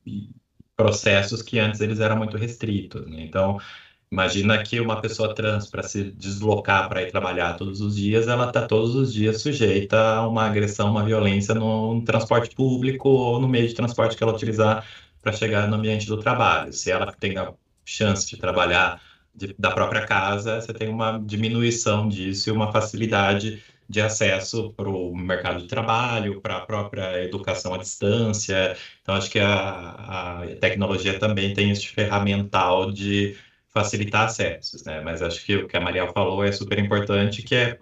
e processos que antes eles eram muito restritos, né? Então, imagina que uma pessoa trans, para se deslocar para ir trabalhar todos os dias, ela está todos os dias sujeita a uma agressão, uma violência no transporte público ou no meio de transporte que ela utilizar para chegar no ambiente do trabalho. Se ela tem a chance de trabalhar da própria casa, você tem uma diminuição disso e uma facilidade de acesso para o mercado de trabalho, para a própria educação à distância. Então, acho que a tecnologia também tem esse ferramental de facilitar acessos, né? Mas acho que o que a Mariel falou é super importante, que é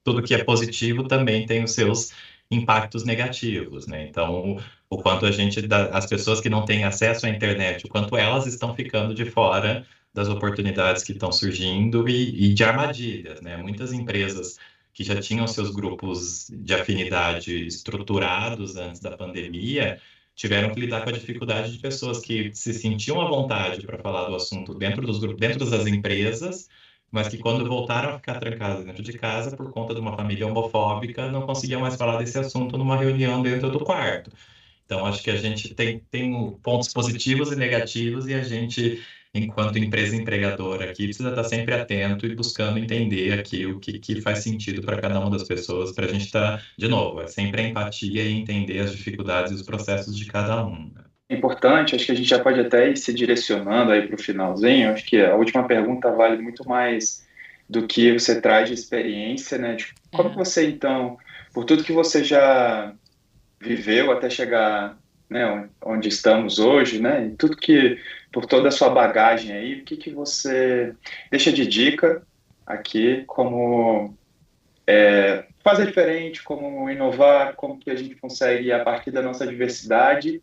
tudo que é positivo também tem os seus impactos negativos, né? Então, o quanto as pessoas que não têm acesso à internet, o quanto elas estão ficando de fora das oportunidades que estão surgindo e de armadilhas, né? Muitas empresas que já tinham seus grupos de afinidade estruturados antes da pandemia, tiveram que lidar com a dificuldade de pessoas que se sentiam à vontade para falar do assunto dentro dos grupos, dentro das empresas, mas que quando voltaram a ficar trancadas dentro de casa por conta de uma família homofóbica, não conseguiam mais falar desse assunto numa reunião dentro do quarto. Então, acho que a gente tem pontos positivos e negativos e a gente, enquanto empresa empregadora aqui, precisa estar sempre atento e buscando entender aqui o que faz sentido para cada uma das pessoas, para a gente estar, de novo, sempre a empatia e entender as dificuldades e os processos de cada um. Importante, acho que a gente já pode até ir se direcionando aí para o finalzinho, acho que a última pergunta vale muito mais do que você traz de experiência, né? Tipo, como você, então, por tudo que você já viveu até chegar, né, onde estamos hoje, né, e tudo que, por toda a sua bagagem aí, o que você deixa de dica aqui, como fazer diferente, como inovar, como que a gente consegue, a partir da nossa diversidade,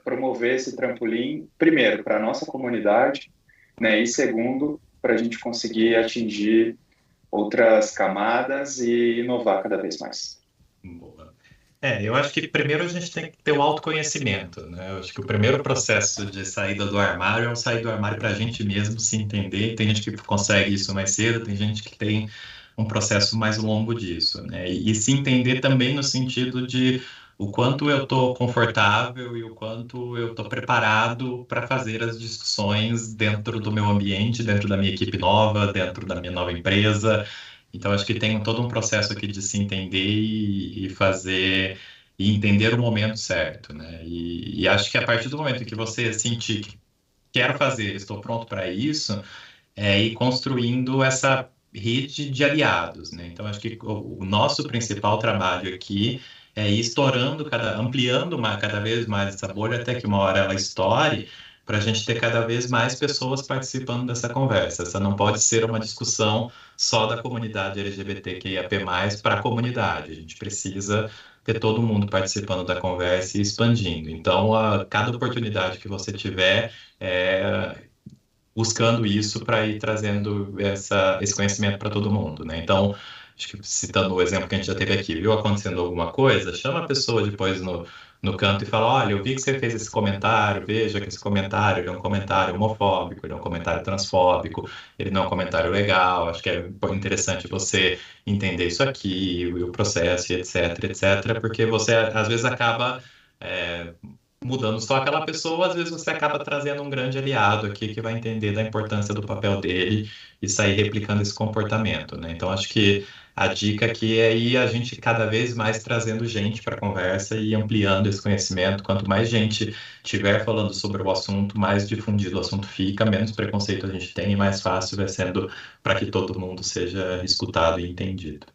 promover esse trampolim, primeiro, para a nossa comunidade, né, e segundo, para a gente conseguir atingir outras camadas e inovar cada vez mais. Boa. Eu acho que primeiro a gente tem que ter o autoconhecimento, né? Eu acho que o primeiro processo de saída do armário é o sair do armário para a gente mesmo se entender. Tem gente que consegue isso mais cedo, tem gente que tem um processo mais longo disso, né? E se entender também no sentido de o quanto eu estou confortável e o quanto eu estou preparado para fazer as discussões dentro do meu ambiente, dentro da minha equipe nova, dentro da minha nova empresa. Então, acho que tem todo um processo aqui de se entender e fazer e entender o momento certo, né? E acho que a partir do momento que você sentir que quero fazer, estou pronto para isso, ir construindo essa rede de aliados, né? Então, acho que o nosso principal trabalho aqui é ir estourando, ampliando cada vez mais essa bolha até que uma hora ela estoure, para a gente ter cada vez mais pessoas participando dessa conversa. Essa não pode ser uma discussão só da comunidade LGBTQIAP+, para a comunidade. A gente precisa ter todo mundo participando da conversa e expandindo. Então, cada oportunidade que você tiver, buscando isso para ir trazendo esse conhecimento para todo mundo, né? Então, acho que citando o exemplo que a gente já teve aqui, viu acontecendo alguma coisa, chama a pessoa depois no canto e fala, olha, eu vi que você fez esse comentário, veja que esse comentário é um comentário homofóbico, ele é um comentário transfóbico, ele não é um comentário legal, acho que é interessante você entender isso aqui, o processo, etc, porque você às vezes acaba mudando só aquela pessoa, às vezes você acaba trazendo um grande aliado aqui que vai entender da importância do papel dele e sair replicando esse comportamento, né? Então, acho que a dica aqui é ir a gente cada vez mais trazendo gente para a conversa e ampliando esse conhecimento. Quanto mais gente tiver falando sobre o assunto, mais difundido o assunto fica, menos preconceito a gente tem e mais fácil vai sendo para que todo mundo seja escutado e entendido.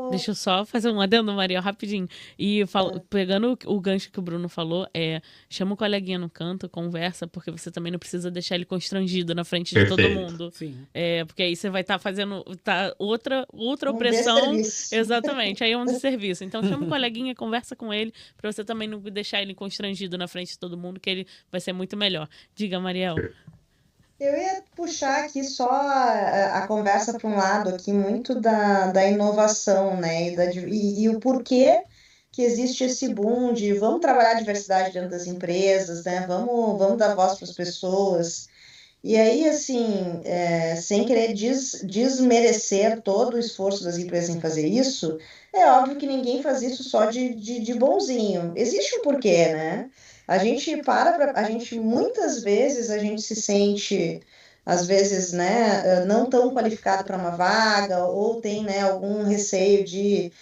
Deixa eu só fazer um adendo, Maria, rapidinho. Pegando o gancho que o Bruno falou, chama o coleguinha no canto, conversa, porque você também não precisa deixar ele constrangido na frente de todo mundo. Sim. Porque aí você vai estar fazendo outra opressão. Exatamente, aí é um desserviço. Então chama o coleguinha, conversa com ele, pra você também não deixar ele constrangido na frente de todo mundo, que ele vai ser muito melhor. Diga, Mariel. Eu ia puxar aqui só a conversa para um lado aqui muito da inovação, né? E o porquê que existe esse boom de vamos trabalhar a diversidade dentro das empresas, né? Vamos dar voz para as pessoas. E aí, assim, sem querer desmerecer todo o esforço das empresas em fazer isso, é óbvio que ninguém faz isso só de bonzinho. Existe um porquê, né? A gente muitas vezes a gente se sente, às vezes, né, não tão qualificado para uma vaga, ou tem, né, algum receio de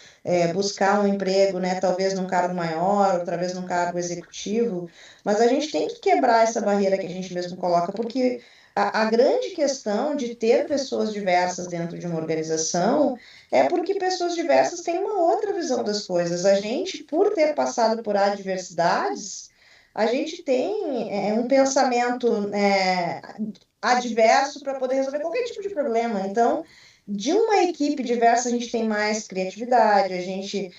buscar um emprego, né, talvez num cargo maior, ou talvez num cargo executivo, mas a gente tem que quebrar essa barreira que a gente mesmo coloca, porque a grande questão de ter pessoas diversas dentro de uma organização é porque pessoas diversas têm uma outra visão das coisas. A gente, por ter passado por adversidades, a gente tem um pensamento adverso para poder resolver qualquer tipo de problema. Então, de uma equipe diversa, a gente tem mais criatividade, a gente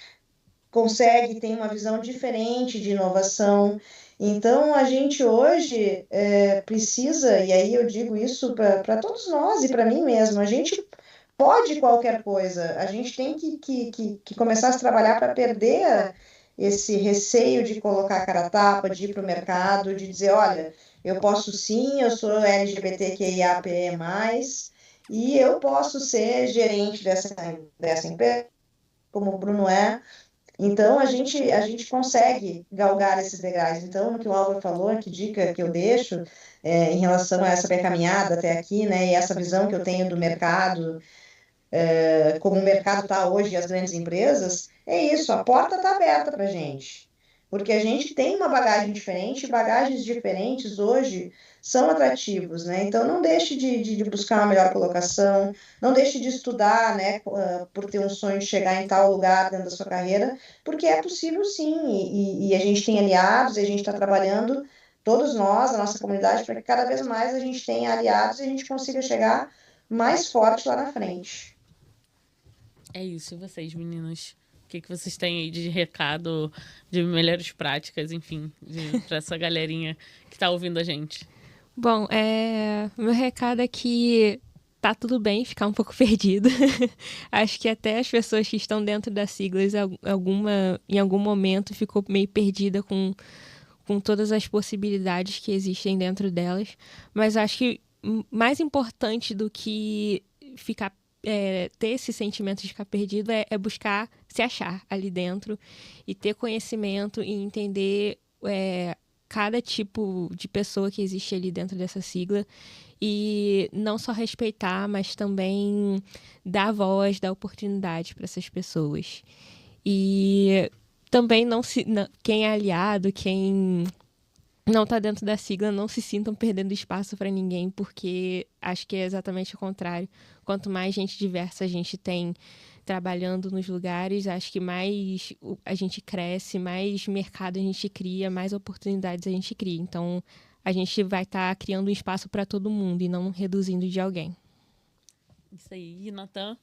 consegue ter uma visão diferente de inovação. Então, a gente hoje precisa, e aí eu digo isso para todos nós e para mim mesmo, a gente pode qualquer coisa, a gente tem que começar a se trabalhar para perder esse receio de colocar a cara a tapa, de ir para o mercado, de dizer, olha, eu posso sim, eu sou LGBTQIAPE+, e eu posso ser gerente dessa empresa, como o Bruno é. Então, a gente consegue galgar esses degraus. Então, o que o Álvaro falou, que dica que eu deixo em relação a essa caminhada até aqui, né, e essa visão que eu tenho do mercado, como o mercado está hoje e as grandes empresas, é isso, a porta está aberta para a gente. Porque a gente tem uma bagagem diferente, bagagens diferentes hoje são atrativos, né? Então não deixe de buscar uma melhor colocação, não deixe de estudar, né, por ter um sonho de chegar em tal lugar dentro da sua carreira, porque é possível sim, e a gente tem aliados, e a gente está trabalhando, todos nós, a nossa comunidade, para que cada vez mais a gente tenha aliados e a gente consiga chegar mais forte lá na frente. É isso, e vocês, meninas? O que vocês têm aí de recado, de melhores práticas, enfim, para essa galerinha que está ouvindo a gente? Bom, meu recado é que tá tudo bem ficar um pouco perdido. Acho que até as pessoas que estão dentro das siglas, em algum momento, ficou meio perdida com todas as possibilidades que existem dentro delas. Mas acho que mais importante do que ter esse sentimento de ficar perdido é buscar se achar ali dentro e ter conhecimento e entender cada tipo de pessoa que existe ali dentro dessa sigla e não só respeitar, mas também dar voz, dar oportunidade para essas pessoas. E também quem é aliado, quem não está dentro da sigla, não se sintam perdendo espaço para ninguém, porque acho que é exatamente o contrário. Quanto mais gente diversa a gente tem trabalhando nos lugares, acho que mais a gente cresce, mais mercado a gente cria, mais oportunidades a gente cria. Então, a gente vai estar criando um espaço para todo mundo e não reduzindo de alguém. Isso aí, Natan?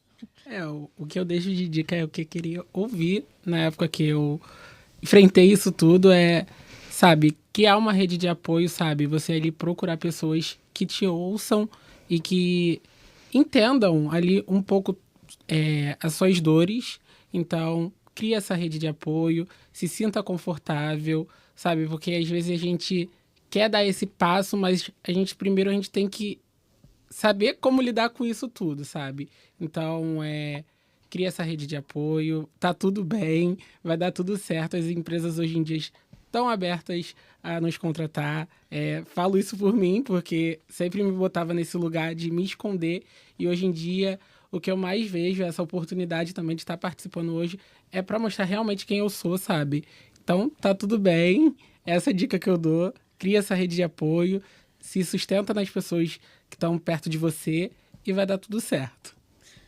O que eu deixo de dica é o que eu queria ouvir na época que eu enfrentei isso tudo, sabe, criar uma rede de apoio, sabe, você ali procurar pessoas que te ouçam e que entendam ali um pouco as suas dores. Então, cria essa rede de apoio, se sinta confortável, sabe, porque às vezes a gente quer dar esse passo, mas primeiro a gente tem que saber como lidar com isso tudo, sabe? Então, cria essa rede de apoio, tá tudo bem, vai dar tudo certo. As empresas hoje em dia estão abertas a nos contratar. Falo isso por mim, porque sempre me botava nesse lugar de me esconder. E hoje em dia, o que eu mais vejo, essa oportunidade também de estar participando hoje, é para mostrar realmente quem eu sou, sabe? Então, tá tudo bem. Essa é a dica que eu dou. Cria essa rede de apoio, se sustenta nas pessoas que estão perto de você e vai dar tudo certo.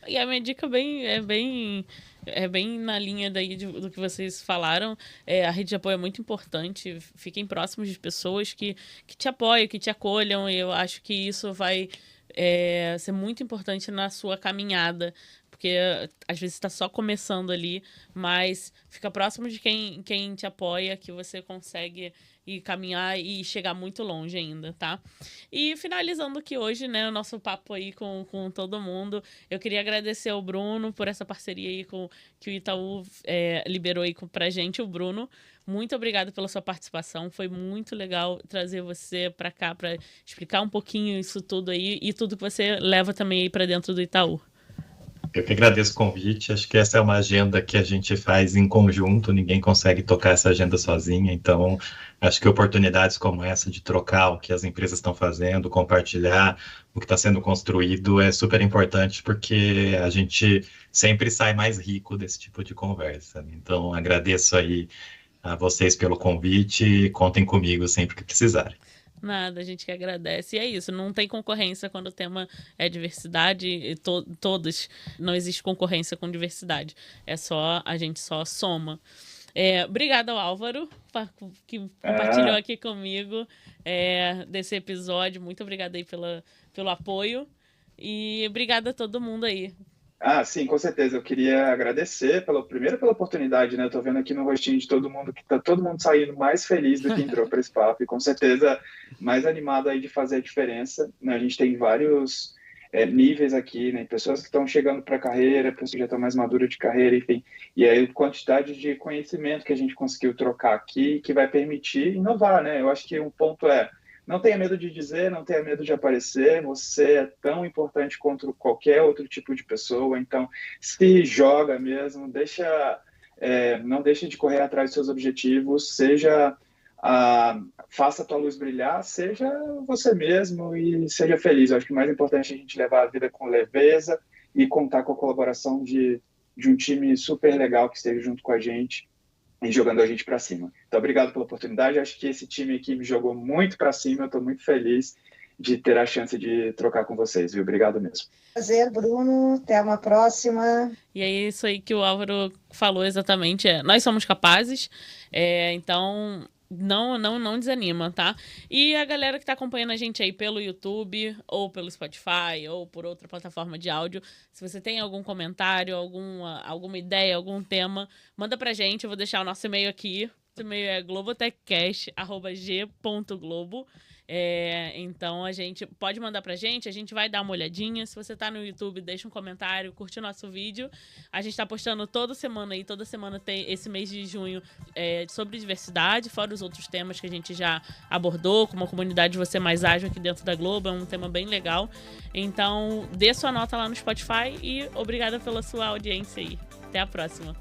E a minha dica é bem na linha daí do que vocês falaram. A rede de apoio é muito importante. Fiquem próximos de pessoas que te apoiam, que te acolham. E eu acho que isso vai ser muito importante na sua caminhada. Porque às vezes está só começando ali, mas fica próximo de quem te apoia, que você consegue ir caminhar e chegar muito longe ainda, tá? E finalizando aqui hoje, né, o nosso papo aí com todo mundo, eu queria agradecer ao Bruno por essa parceria aí que o Itaú liberou aí pra gente. O Bruno, muito obrigado pela sua participação, foi muito legal trazer você para cá para explicar um pouquinho isso tudo aí e tudo que você leva também aí para dentro do Itaú. Eu que agradeço o convite, acho que essa é uma agenda que a gente faz em conjunto, ninguém consegue tocar essa agenda sozinha, então acho que oportunidades como essa de trocar o que as empresas estão fazendo, compartilhar o que está sendo construído é super importante, porque a gente sempre sai mais rico desse tipo de conversa. Então agradeço aí a vocês pelo convite e contem comigo sempre que precisarem. Nada, a gente que agradece. E é isso, não tem concorrência quando o tema é diversidade. E todos, não existe concorrência com diversidade. A gente só soma. Obrigada ao Álvaro, que compartilhou aqui comigo desse episódio. Muito obrigada aí pelo apoio. E obrigada a todo mundo aí. Sim, com certeza. Eu queria agradecer primeiro pela oportunidade, né? Eu tô vendo aqui no rostinho de todo mundo que tá todo mundo saindo mais feliz do que entrou para esse papo e com certeza mais animado aí de fazer a diferença, né? A gente tem vários níveis aqui, né? Pessoas que estão chegando para a carreira, pessoas que já estão mais maduras de carreira, enfim. E aí a quantidade de conhecimento que a gente conseguiu trocar aqui que vai permitir inovar, né? Eu acho que um ponto não tenha medo de dizer, não tenha medo de aparecer, você é tão importante quanto qualquer outro tipo de pessoa, então se joga mesmo, não deixe de correr atrás dos seus objetivos, faça a tua luz brilhar, seja você mesmo e seja feliz. Eu acho que o mais importante é a gente levar a vida com leveza e contar com a colaboração de um time super legal que esteja junto com a gente e jogando a gente para cima. Então, obrigado pela oportunidade. Acho que esse time aqui me jogou muito para cima. Eu estou muito feliz de ter a chance de trocar com vocês, viu? Obrigado mesmo. Prazer, Bruno. Até uma próxima. E é isso aí que o Álvaro falou exatamente. Nós somos capazes. Então, não desanima, tá? E a galera que tá acompanhando a gente aí pelo YouTube, ou pelo Spotify, ou por outra plataforma de áudio, se você tem algum comentário, alguma ideia, algum tema, manda pra gente. Eu vou deixar o nosso e-mail aqui. O e-mail é globotechcast@g.globo. Então a gente pode mandar pra gente, a gente vai dar uma olhadinha. Se você tá no YouTube, deixa um comentário, curte o nosso vídeo. A gente tá postando toda semana tem esse mês de junho sobre diversidade, fora os outros temas que a gente já abordou, como a comunidade Você Mais Ágil aqui dentro da Globo, é um tema bem legal. Então dê sua nota lá no Spotify e obrigada pela sua audiência aí. Até a próxima.